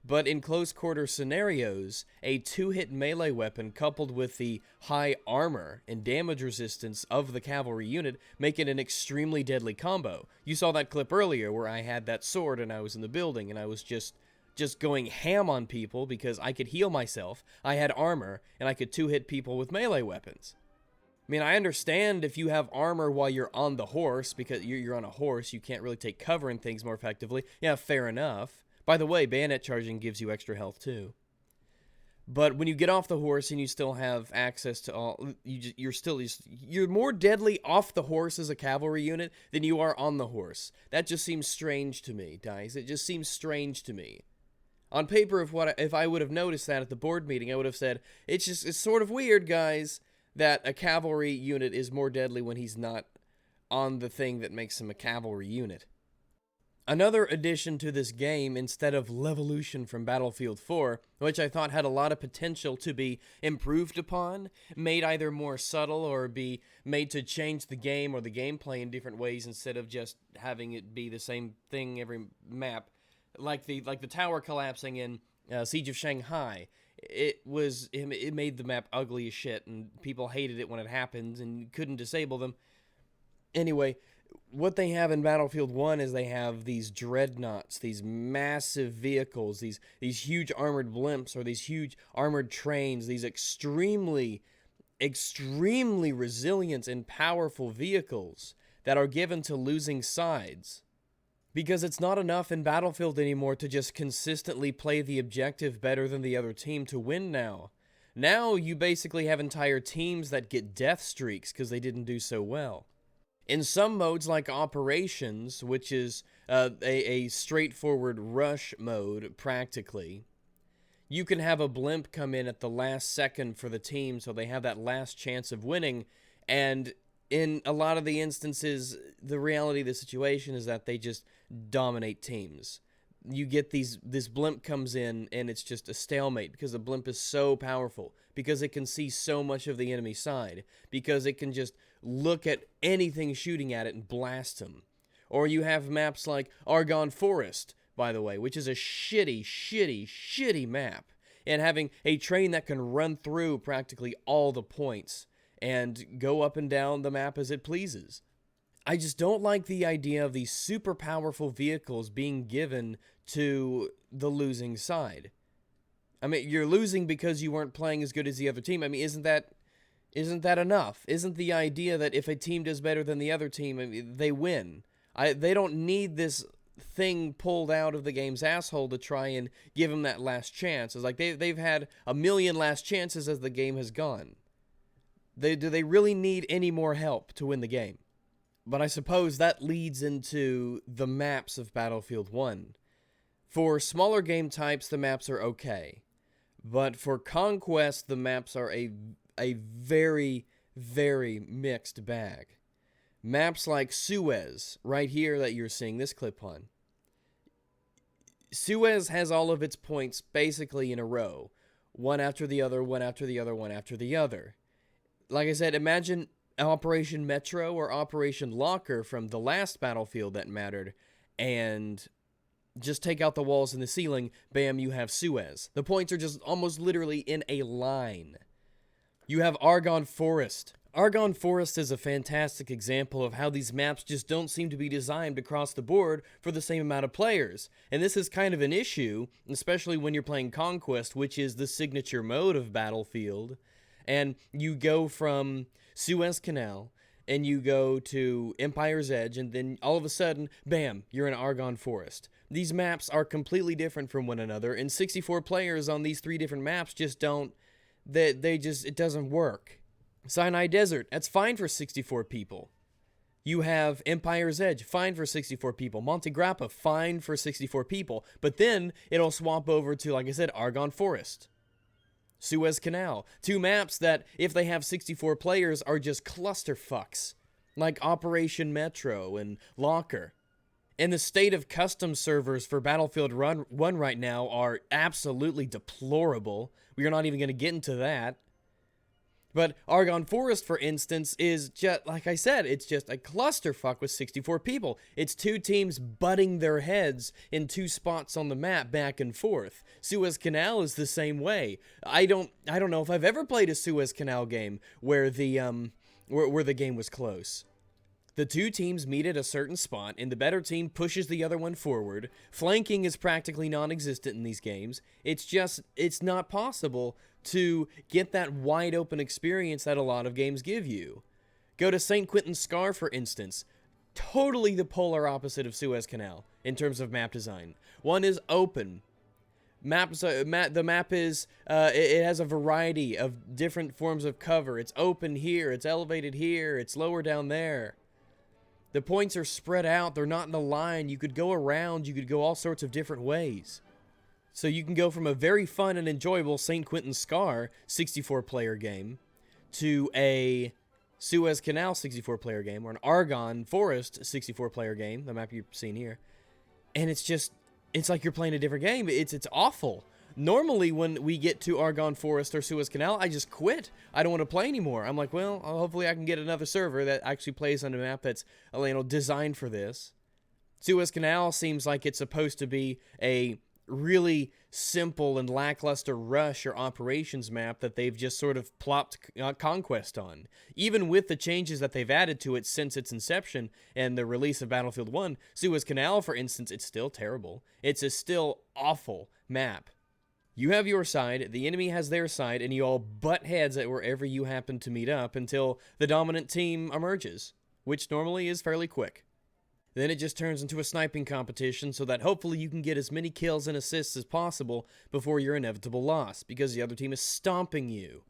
But in close quarter scenarios, a 2-hit melee weapon coupled with the high armor and damage resistance of the cavalry unit make it an extremely deadly combo. You saw that clip earlier where I had that sword and I was in the building and I was just going ham on people because I could heal myself, I had armor, and I could 2-hit people with melee weapons. I mean, I understand if you have armor while you're on the horse, because you're on a horse, you can't really take cover and things more effectively. Yeah, fair enough. By the way, bayonet charging gives you extra health too. But when you get off the horse and you still have access to all, you're more deadly off the horse as a cavalry unit than you are on the horse. That just seems strange to me, guys. It just seems strange to me. On paper, if I would have noticed that at the board meeting, I would have said, it's sort of weird, guys, that a cavalry unit is more deadly when he's not on the thing that makes him a cavalry unit. Another addition to this game, instead of Levolution from Battlefield 4, which I thought had a lot of potential to be improved upon, made either more subtle or be made to change the game or the gameplay in different ways instead of just having it be the same thing every map, like the tower collapsing in Siege of Shanghai. It made the map ugly as shit, and people hated it when it happened, and you couldn't disable them. Anyway, what they have in Battlefield 1 is they have these dreadnoughts, these massive vehicles, these huge armored blimps, or these huge armored trains, these extremely resilient and powerful vehicles that are given to losing sides. Because it's not enough in Battlefield anymore to just consistently play the objective better than the other team to win now. Now you basically have entire teams that get death streaks because they didn't do so well. In some modes like Operations, which is a straightforward rush mode practically, you can have a blimp come in at the last second for the team so they have that last chance of winning, and in a lot of the instances, the reality of the situation is that they just dominate teams. You get this blimp comes in and it's just a stalemate because the blimp is so powerful, because it can see so much of the enemy side, because it can just look at anything shooting at it and blast them. Or you have maps like Argonne Forest, by the way, which is a shitty map, and having a train that can run through practically all the points and go up and down the map as it pleases. I just don't like the idea of these super powerful vehicles being given to the losing side. I mean, you're losing because you weren't playing as good as the other team. I mean, isn't that enough? Isn't the idea that if a team does better than the other team, I mean, they win? They don't need this thing pulled out of the game's asshole to try and give them that last chance. It's like they've had a million last chances as the game has gone. Do they really need any more help to win the game? But I suppose that leads into the maps of Battlefield 1. For smaller game types, the maps are okay. But for Conquest, the maps are a very, very mixed bag. Maps like Suez, right here that you're seeing this clip on. Suez has all of its points basically in a row. One after the other, one after the other, one after the other. Like I said, imagine Operation Metro or Operation Locker from the last Battlefield that mattered, and just take out the walls and the ceiling, bam, you have Suez. The points are just almost literally in a line. You have Argonne Forest. Argonne Forest is a fantastic example of how these maps just don't seem to be designed across the board for the same amount of players. And this is kind of an issue, especially when you're playing Conquest, which is the signature mode of Battlefield. And you go from Suez Canal, and you go to Empire's Edge, and then all of a sudden, bam, you're in Argonne Forest. These maps are completely different from one another, and 64 players on these 3 different maps just don't, it doesn't work. Sinai Desert, that's fine for 64 people. You have Empire's Edge, fine for 64 people. Monte Grappa, fine for 64 people. But then, it'll swap over to, like I said, Argonne Forest. Suez Canal. 2 maps that, if they have 64 players, are just clusterfucks. Like Operation Metro and Locker. And the state of custom servers for Battlefield 1 right now are absolutely deplorable. We are not even going to get into that. But Argonne Forest, for instance, is just, like I said, it's just a clusterfuck with 64 people. It's two teams butting their heads in two spots on the map back and forth. Suez Canal is the same way. I don't know if I've ever played a Suez Canal game where the game was close. The two teams meet at a certain spot, and the better team pushes the other one forward. Flanking is practically non-existent in these games. It's not possible to get that wide-open experience that a lot of games give you. Go to St. Quentin Scar, for instance. Totally the polar opposite of Suez Canal in terms of map design. One is open. The map is, it has a variety of different forms of cover. It's open here, it's elevated here, it's lower down there. The points are spread out, they're not in a line, you could go around, you could go all sorts of different ways. So you can go from a very fun and enjoyable St. Quentin Scar 64-player game to a Suez Canal 64-player game, or an Argonne Forest 64-player game, the map you've seen here. And it's like you're playing a different game. It's awful. Normally, when we get to Argonne Forest or Suez Canal, I just quit. I don't want to play anymore. I'm like, well, hopefully I can get another server that actually plays on a map that's, designed for this. Suez Canal seems like it's supposed to be a really simple and lackluster rush or operations map that they've just sort of plopped Conquest on. Even with the changes that they've added to it since its inception and the release of Battlefield 1, Suez Canal, for instance, it's still terrible. It's a still awful map. You have your side, the enemy has their side, and you all butt heads at wherever you happen to meet up until the dominant team emerges, which normally is fairly quick. Then it just turns into a sniping competition so that hopefully you can get as many kills and assists as possible before your inevitable loss, because the other team is stomping you.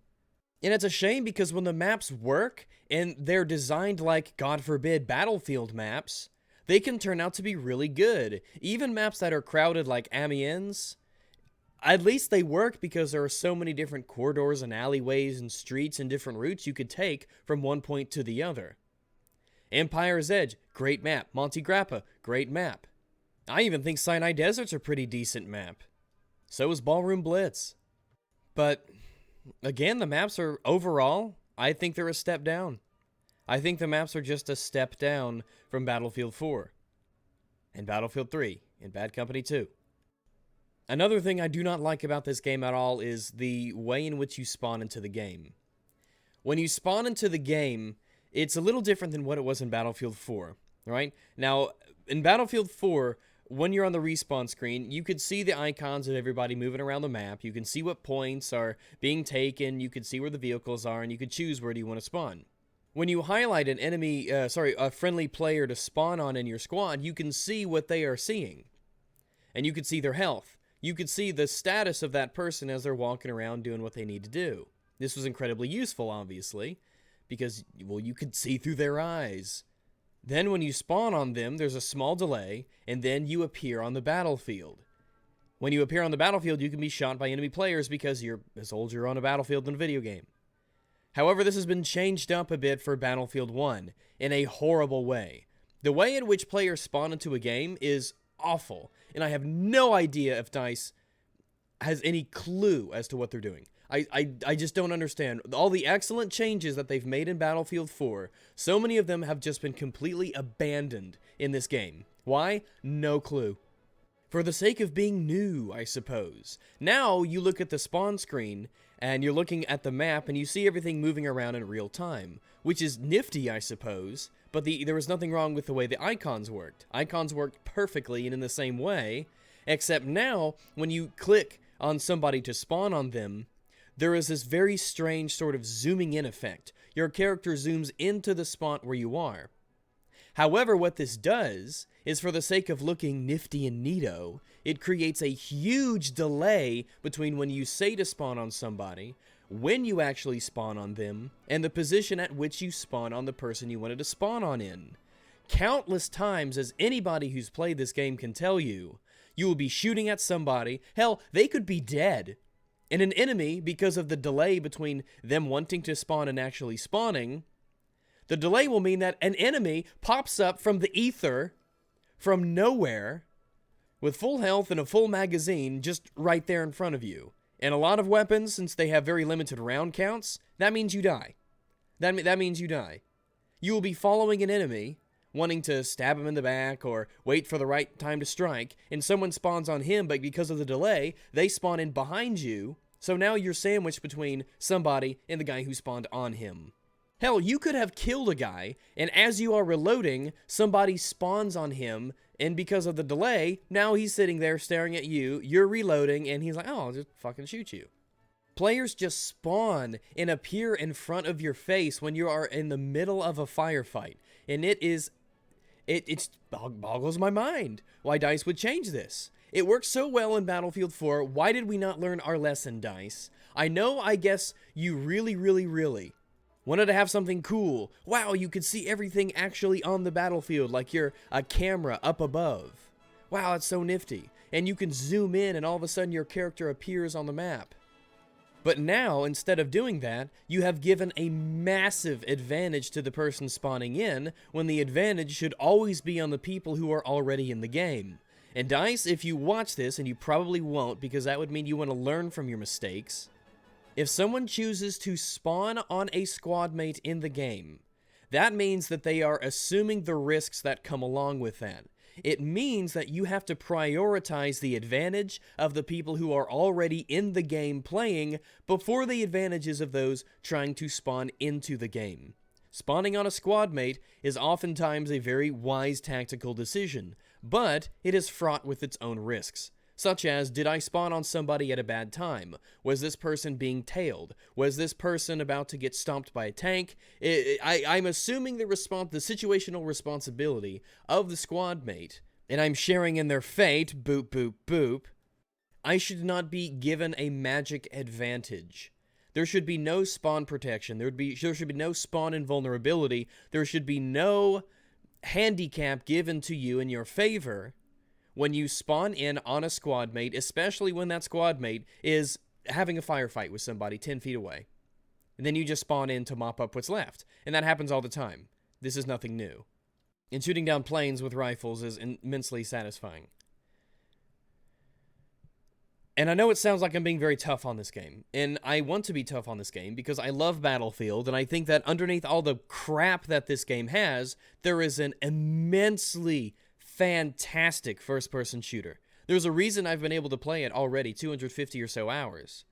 And it's a shame because when the maps work, and they're designed like, God forbid, Battlefield maps, they can turn out to be really good. Even maps that are crowded like Amiens, at least they work because there are so many different corridors and alleyways and streets and different routes you could take from one point to the other. Empire's Edge, great map. Monte Grappa, great map. I even think Sinai Desert's a pretty decent map. So is Ballroom Blitz. But, again, the maps are, overall, I think they're a step down. I think the maps are just a step down from Battlefield 4. And Battlefield 3, and Bad Company 2. Another thing I do not like about this game at all is the way in which you spawn into the game. When you spawn into the game, it's a little different than what it was in Battlefield 4, right? Now, in Battlefield 4, when you're on the respawn screen, you could see the icons of everybody moving around the map. You can see what points are being taken. You can see where the vehicles are, and you can choose where do you want to spawn. When you highlight an a friendly player to spawn on in your squad, you can see what they are seeing. And you can see their health. You could see the status of that person as they're walking around doing what they need to do. This was incredibly useful, obviously, because, well, you could see through their eyes. Then when you spawn on them, there's a small delay, and then you appear on the battlefield. When you appear on the battlefield, you can be shot by enemy players because you're a soldier on a battlefield in a video game. However, this has been changed up a bit for Battlefield 1 in a horrible way. The way in which players spawn into a game is awful, and I have no idea if DICE has any clue as to what they're doing. I just don't understand. All the excellent changes that they've made in Battlefield 4, so many of them have just been completely abandoned in this game. Why? No clue. For the sake of being new, I suppose. Now, you look at the spawn screen, and you're looking at the map, and you see everything moving around in real time, which is nifty, I suppose, but there was nothing wrong with the way the icons worked. Icons worked perfectly and in the same way, except now, when you click on somebody to spawn on them, there is this very strange sort of zooming in effect. Your character zooms into the spot where you are. However, what this does is, for the sake of looking nifty and neato, it creates a huge delay between when you say to spawn on somebody, when you actually spawn on them, and the position at which you spawn on the person you wanted to spawn on in. Countless times, as anybody who's played this game can tell you, you will be shooting at somebody, hell, they could be dead, and an enemy, because of the delay between them wanting to spawn and actually spawning, the delay will mean that an enemy pops up from the ether, from nowhere, with full health and a full magazine just right there in front of you. And a lot of weapons, since they have very limited round counts, that means you die. That means you die. You will be following an enemy, wanting to stab him in the back or wait for the right time to strike, and someone spawns on him, but because of the delay, they spawn in behind you, so now you're sandwiched between somebody and the guy who spawned on him. Hell, you could have killed a guy, and as you are reloading, somebody spawns on him, and because of the delay, now he's sitting there staring at you, you're reloading, and he's like, oh, I'll just fucking shoot you. Players just spawn and appear in front of your face when you are in the middle of a firefight, and it boggles my mind why DICE would change this. It worked so well in Battlefield 4, why did we not learn our lesson, DICE? I guess you really wanted to have something cool. Wow, you could see everything actually on the battlefield, like you're a camera up above. Wow, it's so nifty. And you can zoom in and all of a sudden your character appears on the map. But now, instead of doing that, you have given a massive advantage to the person spawning in, when the advantage should always be on the people who are already in the game. And DICE, if you watch this, and you probably won't because that would mean you want to learn from your mistakes, if someone chooses to spawn on a squad mate in the game, that means that they are assuming the risks that come along with that. It means that you have to prioritize the advantage of the people who are already in the game playing before the advantages of those trying to spawn into the game. Spawning on a squad mate is oftentimes a very wise tactical decision, but it is fraught with its own risks. Such as, did I spawn on somebody at a bad time? Was this person being tailed? Was this person about to get stomped by a tank? I'm assuming the situational responsibility of the squad mate, and I'm sharing in their fate, boop, boop, boop. I should not be given a magic advantage. There should be no spawn protection. There should be no spawn invulnerability. There should be no handicap given to you in your favor when you spawn in on a squad mate, especially when that squad mate is having a firefight with somebody 10 feet away. And then you just spawn in to mop up what's left. And that happens all the time. This is nothing new. And shooting down planes with rifles is immensely satisfying. And I know it sounds like I'm being very tough on this game. And I want to be tough on this game because I love Battlefield, and I think that underneath all the crap that this game has, there is an immensely fantastic first-person shooter. There's a reason I've been able to play it already 250 or so hours.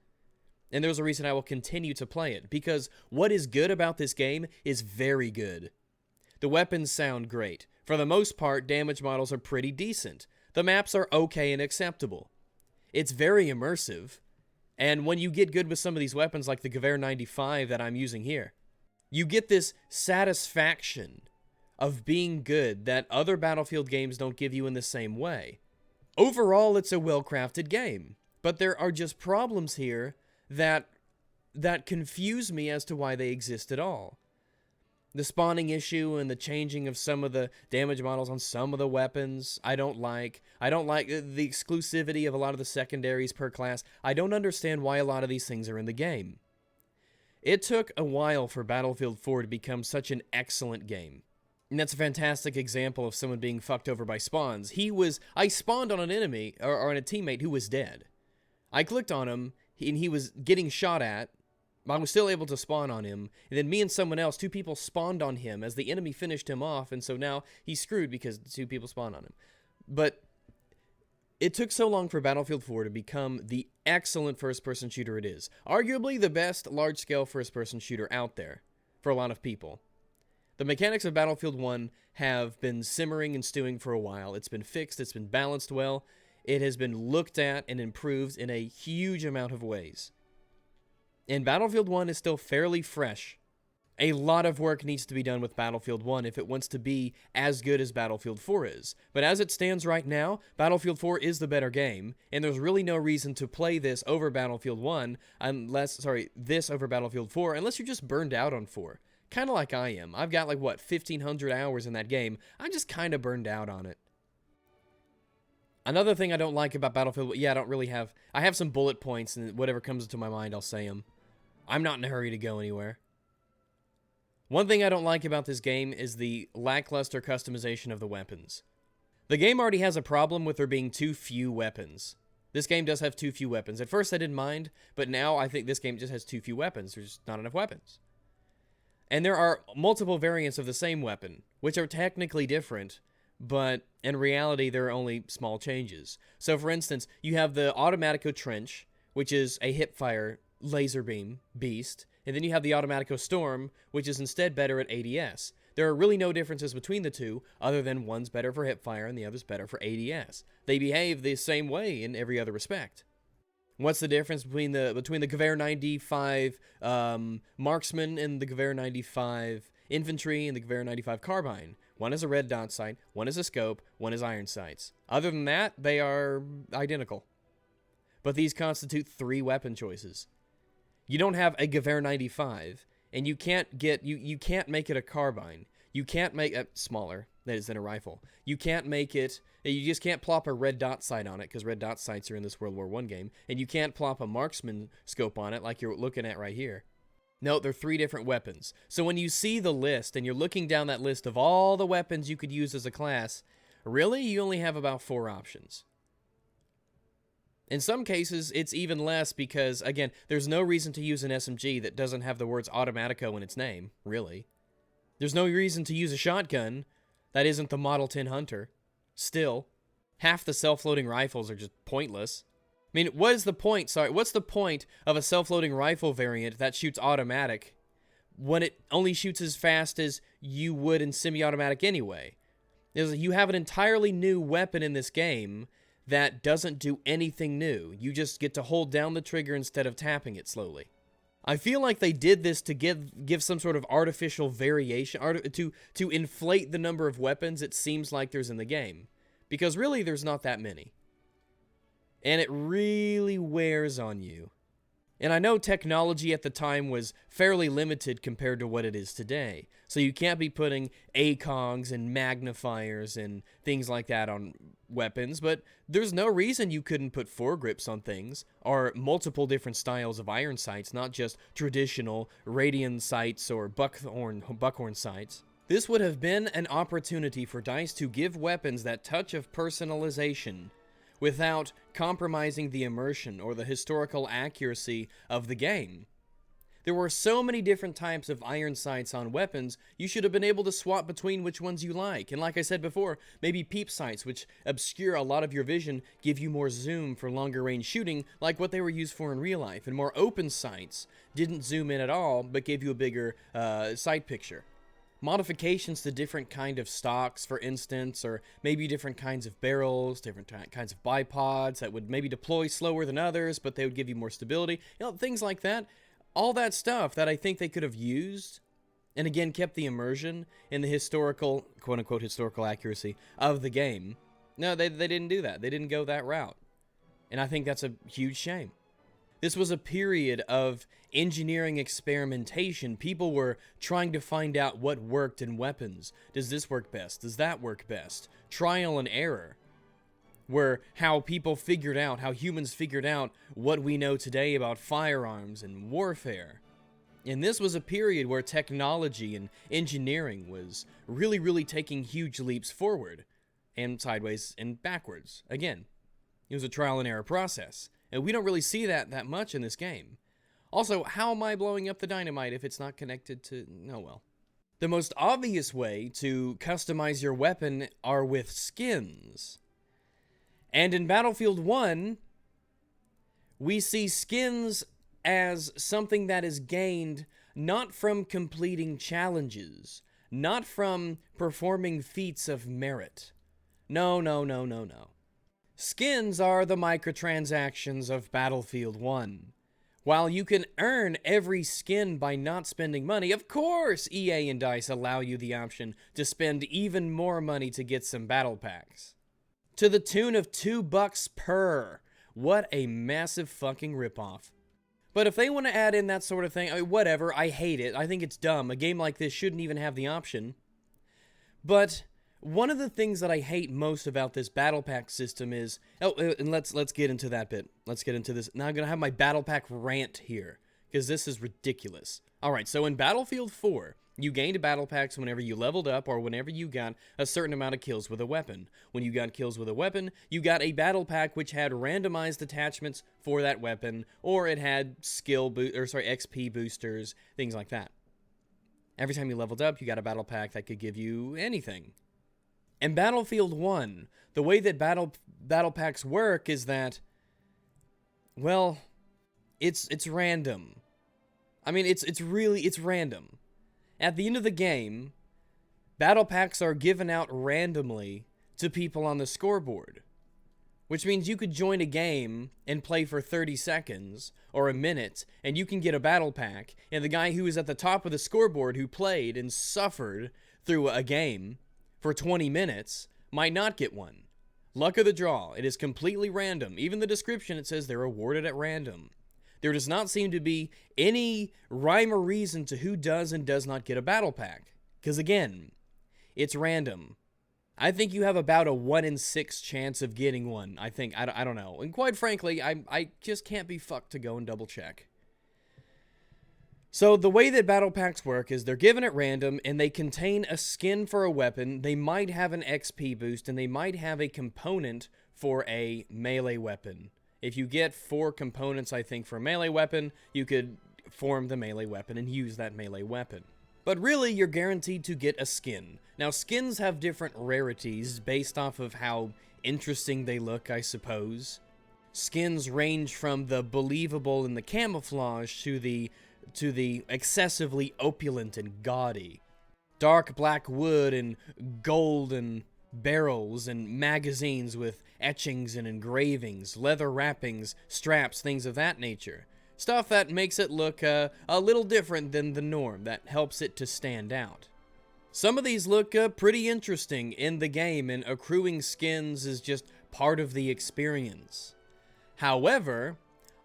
And there's a reason I will continue to play it, because what is good about this game is very good. The weapons sound great. For the most part, damage models are pretty decent. The maps are okay and acceptable. It's very immersive. And when you get good with some of these weapons, like the Gewehr 95 that I'm using here, you get this satisfaction of being good that other Battlefield games don't give you in the same way. Overall, it's a well-crafted game, but there are just problems here that confuse me as to why they exist at all. The spawning issue and the changing of some of the damage models on some of the weapons, I don't like. I don't like the exclusivity of a lot of the secondaries per class. I don't understand why a lot of these things are in the game. It took a while for Battlefield 4 to become such an excellent game. And that's a fantastic example of someone being fucked over by spawns. I spawned on an enemy, or on a teammate who was dead. I clicked on him, and he was getting shot at. I was still able to spawn on him, and then me and someone else, 2 people spawned on him as the enemy finished him off, and so now he's screwed because 2 people spawned on him. But it took so long for Battlefield 4 to become the excellent first-person shooter it is. Arguably the best large-scale first-person shooter out there for a lot of people. The mechanics of Battlefield 1 have been simmering and stewing for a while. It's been fixed, it's been balanced well, it has been looked at and improved in a huge amount of ways. And Battlefield 1 is still fairly fresh. A lot of work needs to be done with Battlefield 1 if it wants to be as good as Battlefield 4 is. But as it stands right now, Battlefield 4 is the better game, and there's really no reason to play this over Battlefield 1 this over Battlefield 4 unless you're just burned out on 4. Kind of like I am. I've got 1,500 hours in that game. I'm just kind of burned out on it. Another thing I don't like about Battlefield, I have some bullet points, and whatever comes into my mind, I'll say them. I'm not in a hurry to go anywhere. One thing I don't like about this game is the lackluster customization of the weapons. The game already has a problem with there being too few weapons. This game does have too few weapons. At first I didn't mind, but now I think this game just has too few weapons. There's not enough weapons. And there are multiple variants of the same weapon, which are technically different, but in reality there are only small changes. So for instance, you have the Automatico Trench, which is a hipfire laser beam beast, and then you have the Automatico Storm, which is instead better at ADS. There are really no differences between the two, other than one's better for hipfire and the other's better for ADS. They behave the same way in every other respect. What's the difference between the Gewehr 95 Marksman and the Gewehr 95 Infantry and the Gewehr 95 Carbine? One is a red dot sight, one is a scope, one is iron sights. Other than that, they are identical. But these constitute 3 weapon choices. You don't have a Gewehr 95, and you can't get you can't make it a carbine. You can't make it smaller, that is, than a rifle. You can't make it. You just can't plop a red dot sight on it, because red dot sights are in this World War I game, and you can't plop a marksman scope on it like you're looking at right here. No, they're 3 different weapons. So when you see the list and you're looking down that list of all the weapons you could use as a class, really you only have about 4 options. In some cases, it's even less because, again, there's no reason to use an SMG that doesn't have the words Automatico in its name, really. There's no reason to use a shotgun that isn't the Model 10 Hunter. Still, half the self-loading rifles are just pointless. I mean, what's the point of a self-loading rifle variant that shoots automatic when it only shoots as fast as you would in semi-automatic anyway? You have an entirely new weapon in this game that doesn't do anything new. You just get to hold down the trigger instead of tapping it slowly. I feel like they did this to give some sort of artificial variation, to inflate the number of weapons it seems like there's in the game. Because really, there's not that many. And it really wears on you. And I know technology at the time was fairly limited compared to what it is today. So you can't be putting ACOGs and magnifiers and things like that on weapons, but there's no reason you couldn't put foregrips on things, or multiple different styles of iron sights, not just traditional radian sights or buckhorn sights. This would have been an opportunity for DICE to give weapons that touch of personalization without compromising the immersion or the historical accuracy of the game. There were so many different types of iron sights on weapons, you should have been able to swap between which ones you like. And like I said before, maybe peep sights, which obscure a lot of your vision, give you more zoom for longer range shooting, like what they were used for in real life. And more open sights didn't zoom in at all, but gave you a bigger sight picture. Modifications to different kind of stocks, for instance, or maybe different kinds of barrels, different kinds of bipods that would maybe deploy slower than others, but they would give you more stability. You know, things like that. All that stuff that I think they could have used, and again, kept the immersion in the historical, quote-unquote, historical accuracy of the game. No, they didn't do that. They didn't go that route. And I think that's a huge shame. This was a period of engineering experimentation. People were trying to find out what worked in weapons. Does this work best? Does that work best? Trial and error. Where how humans figured out what we know today about firearms and warfare. And this was a period where technology and engineering was really, really taking huge leaps forward and sideways and backwards. Again, it was a trial and error process. And we don't really see that much in this game. Also, how am I blowing up the dynamite if it's not connected to... Oh, well. The most obvious way to customize your weapon are with skins. And in Battlefield 1, we see skins as something that is gained not from completing challenges, not from performing feats of merit. No. Skins are the microtransactions of Battlefield 1. While you can earn every skin by not spending money, of course EA and DICE allow you the option to spend even more money to get some battle packs. To the tune of $2 per. What a massive fucking ripoff. But if they want to add in that sort of thing, I mean, whatever, I hate it. I think it's dumb. A game like this shouldn't even have the option. But one of the things that I hate most about this battle pack system is... Oh, and let's get into that bit. Let's get into this. Now I'm going to have my battle pack rant here, because this is ridiculous. Alright, so in Battlefield 4, You gained battle packs whenever you leveled up or whenever you got a certain amount of kills with a weapon. When you got kills with a weapon, you got a battle pack which had randomized attachments for that weapon, or it had XP boosters, things like that. Every time you leveled up, you got a battle pack that could give you anything. In Battlefield 1, the way that battle packs work is that, well, it's random. I mean, it's random. At the end of the game, battle packs are given out randomly to people on the scoreboard, which means you could join a game and play for 30 seconds or a minute, and you can get a battle pack, and the guy who is at the top of the scoreboard who played and suffered through a game for 20 minutes might not get one. Luck of the draw. It is completely random. Even the description, it says they're awarded at random. There does not seem to be any rhyme or reason to who does and does not get a battle pack. Because again, it's random. I think you have about a 1 in 6 chance of getting one. I don't know. And quite frankly, I just can't be fucked to go and double check. So the way that battle packs work is they're given at random, and they contain a skin for a weapon. They might have an XP boost, and they might have a component for a melee weapon. If you get 4 components, I think, for a melee weapon, you could form the melee weapon and use that melee weapon. But really, you're guaranteed to get a skin. Now, skins have different rarities based off of how interesting they look, I suppose. Skins range from the believable and the camouflage to the excessively opulent and gaudy. Dark black wood and golden barrels and magazines with etchings and engravings, leather wrappings, straps, things of that nature. Stuff that makes it look a little different than the norm, that helps it to stand out. Some of these look pretty interesting in the game, and accruing skins is just part of the experience. However,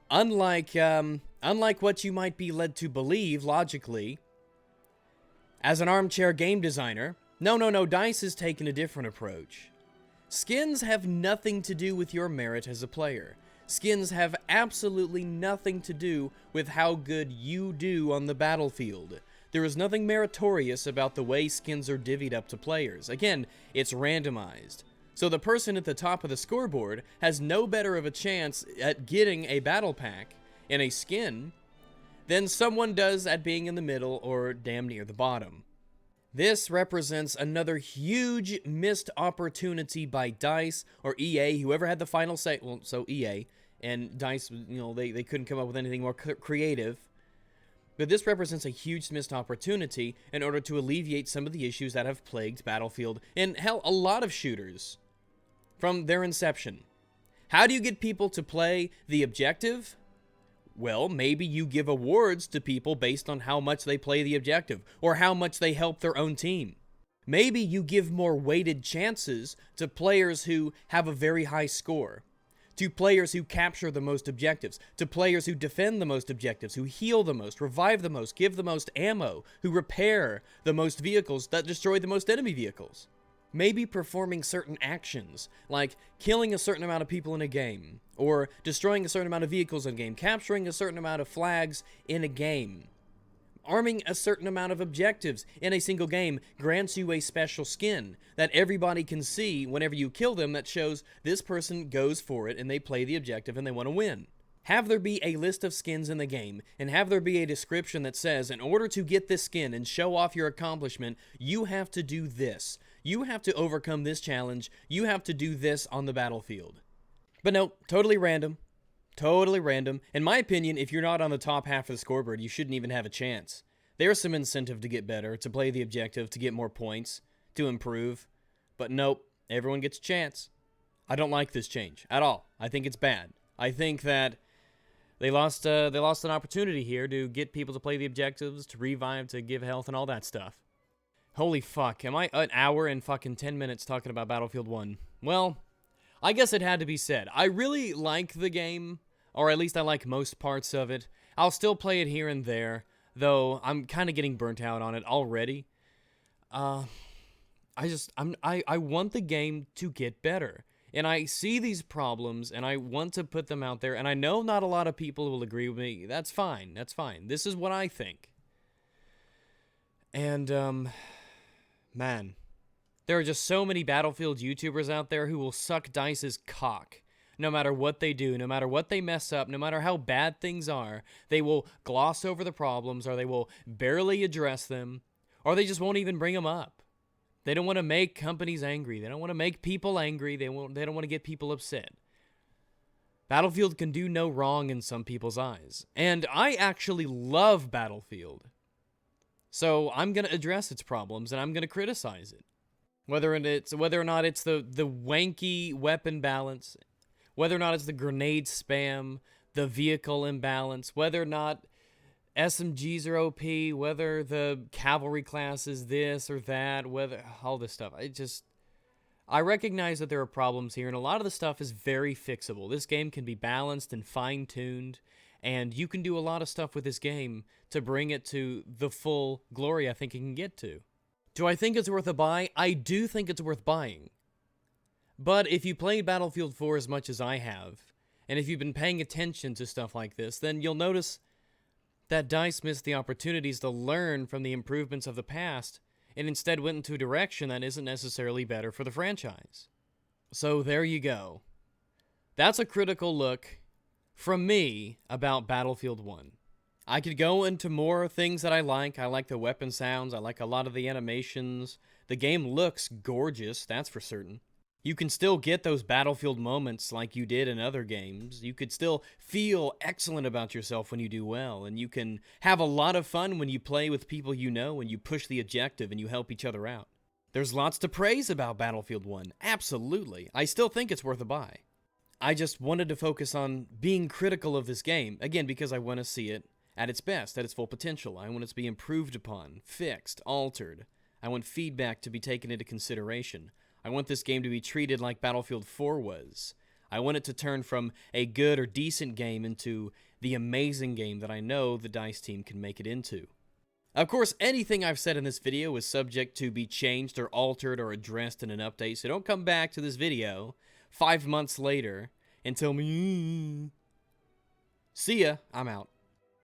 unlike what you might be led to believe logically, as an armchair game designer, no, DICE has taken a different approach. Skins have nothing to do with your merit as a player. Skins have absolutely nothing to do with how good you do on the battlefield. There is nothing meritorious about the way skins are divvied up to players. Again, it's randomized. So the person at the top of the scoreboard has no better of a chance at getting a battle pack and a skin than someone does at being in the middle or damn near the bottom. This represents another huge missed opportunity by DICE or EA, whoever had the final say. Well, so EA and DICE, they couldn't come up with anything more creative. But this represents a huge missed opportunity in order to alleviate some of the issues that have plagued Battlefield and, hell, a lot of shooters from their inception. How do you get people to play the objective? Well, maybe you give awards to people based on how much they play the objective, or how much they help their own team. Maybe you give more weighted chances to players who have a very high score, to players who capture the most objectives, to players who defend the most objectives, who heal the most, revive the most, give the most ammo, who repair the most vehicles, that destroy the most enemy vehicles. Maybe performing certain actions, like killing a certain amount of people in a game, or destroying a certain amount of vehicles in a game, capturing a certain amount of flags in a game, arming a certain amount of objectives in a single game grants you a special skin that everybody can see whenever you kill them that shows this person goes for it and they play the objective and they want to win. Have there be a list of skins in the game, and have there be a description that says, in order to get this skin and show off your accomplishment, you have to do this. You have to overcome this challenge. You have to do this on the battlefield. But no, totally random. Totally random. In my opinion, if you're not on the top half of the scoreboard, you shouldn't even have a chance. There's some incentive to get better, to play the objective, to get more points, to improve. But nope, everyone gets a chance. I don't like this change at all. I think it's bad. I think that they lost an opportunity here to get people to play the objectives, to revive, to give health, and all that stuff. Holy fuck, am I an hour and fucking 10 minutes talking about Battlefield 1? Well, I guess it had to be said. I really like the game, or at least I like most parts of it. I'll still play it here and there, though I'm kind of getting burnt out on it already. I want the game to get better. And I see these problems, and I want to put them out there, and I know not a lot of people will agree with me. That's fine, that's fine. This is what I think. And, man, there are just so many Battlefield YouTubers out there who will suck Dice's cock. No matter what they do, no matter what they mess up, no matter how bad things are, they will gloss over the problems, or they will barely address them, or they just won't even bring them up. They don't want to make companies angry. They don't want to make people angry. They don't want to get people upset. Battlefield can do no wrong in some people's eyes. And I actually love Battlefield. So I'm going to address its problems, and I'm going to criticize it. Whether or not it's the wanky weapon balance, whether or not it's the grenade spam, the vehicle imbalance, whether or not SMGs are OP, whether the cavalry class is this or that, whether all this stuff. I recognize that there are problems here, and a lot of the stuff is very fixable. This game can be balanced and fine-tuned, and you can do a lot of stuff with this game to bring it to the full glory I think it can get to. Do I think it's worth a buy? I do think it's worth buying. But if you played Battlefield 4 as much as I have, and if you've been paying attention to stuff like this, then you'll notice that DICE missed the opportunities to learn from the improvements of the past, and instead went into a direction that isn't necessarily better for the franchise. So there you go. That's a critical look from me about Battlefield 1. I could go into more things that I like. I like the weapon sounds. I like a lot of the animations. The game looks gorgeous, that's for certain. You can still get those Battlefield moments like you did in other games. You could still feel excellent about yourself when you do well, and you can have a lot of fun when you play with people you know and you push the objective and you help each other out. There's lots to praise about Battlefield 1, absolutely. I still think it's worth a buy. I just wanted to focus on being critical of this game, again, because I want to see it at its best, at its full potential. I want it to be improved upon, fixed, altered. I want feedback to be taken into consideration. I want this game to be treated like Battlefield 4 was. I want it to turn from a good or decent game into the amazing game that I know the DICE team can make it into. Of course, anything I've said in this video is subject to be changed or altered or addressed in an update, so don't come back to this video 5 months later and tell me, see ya, I'm out.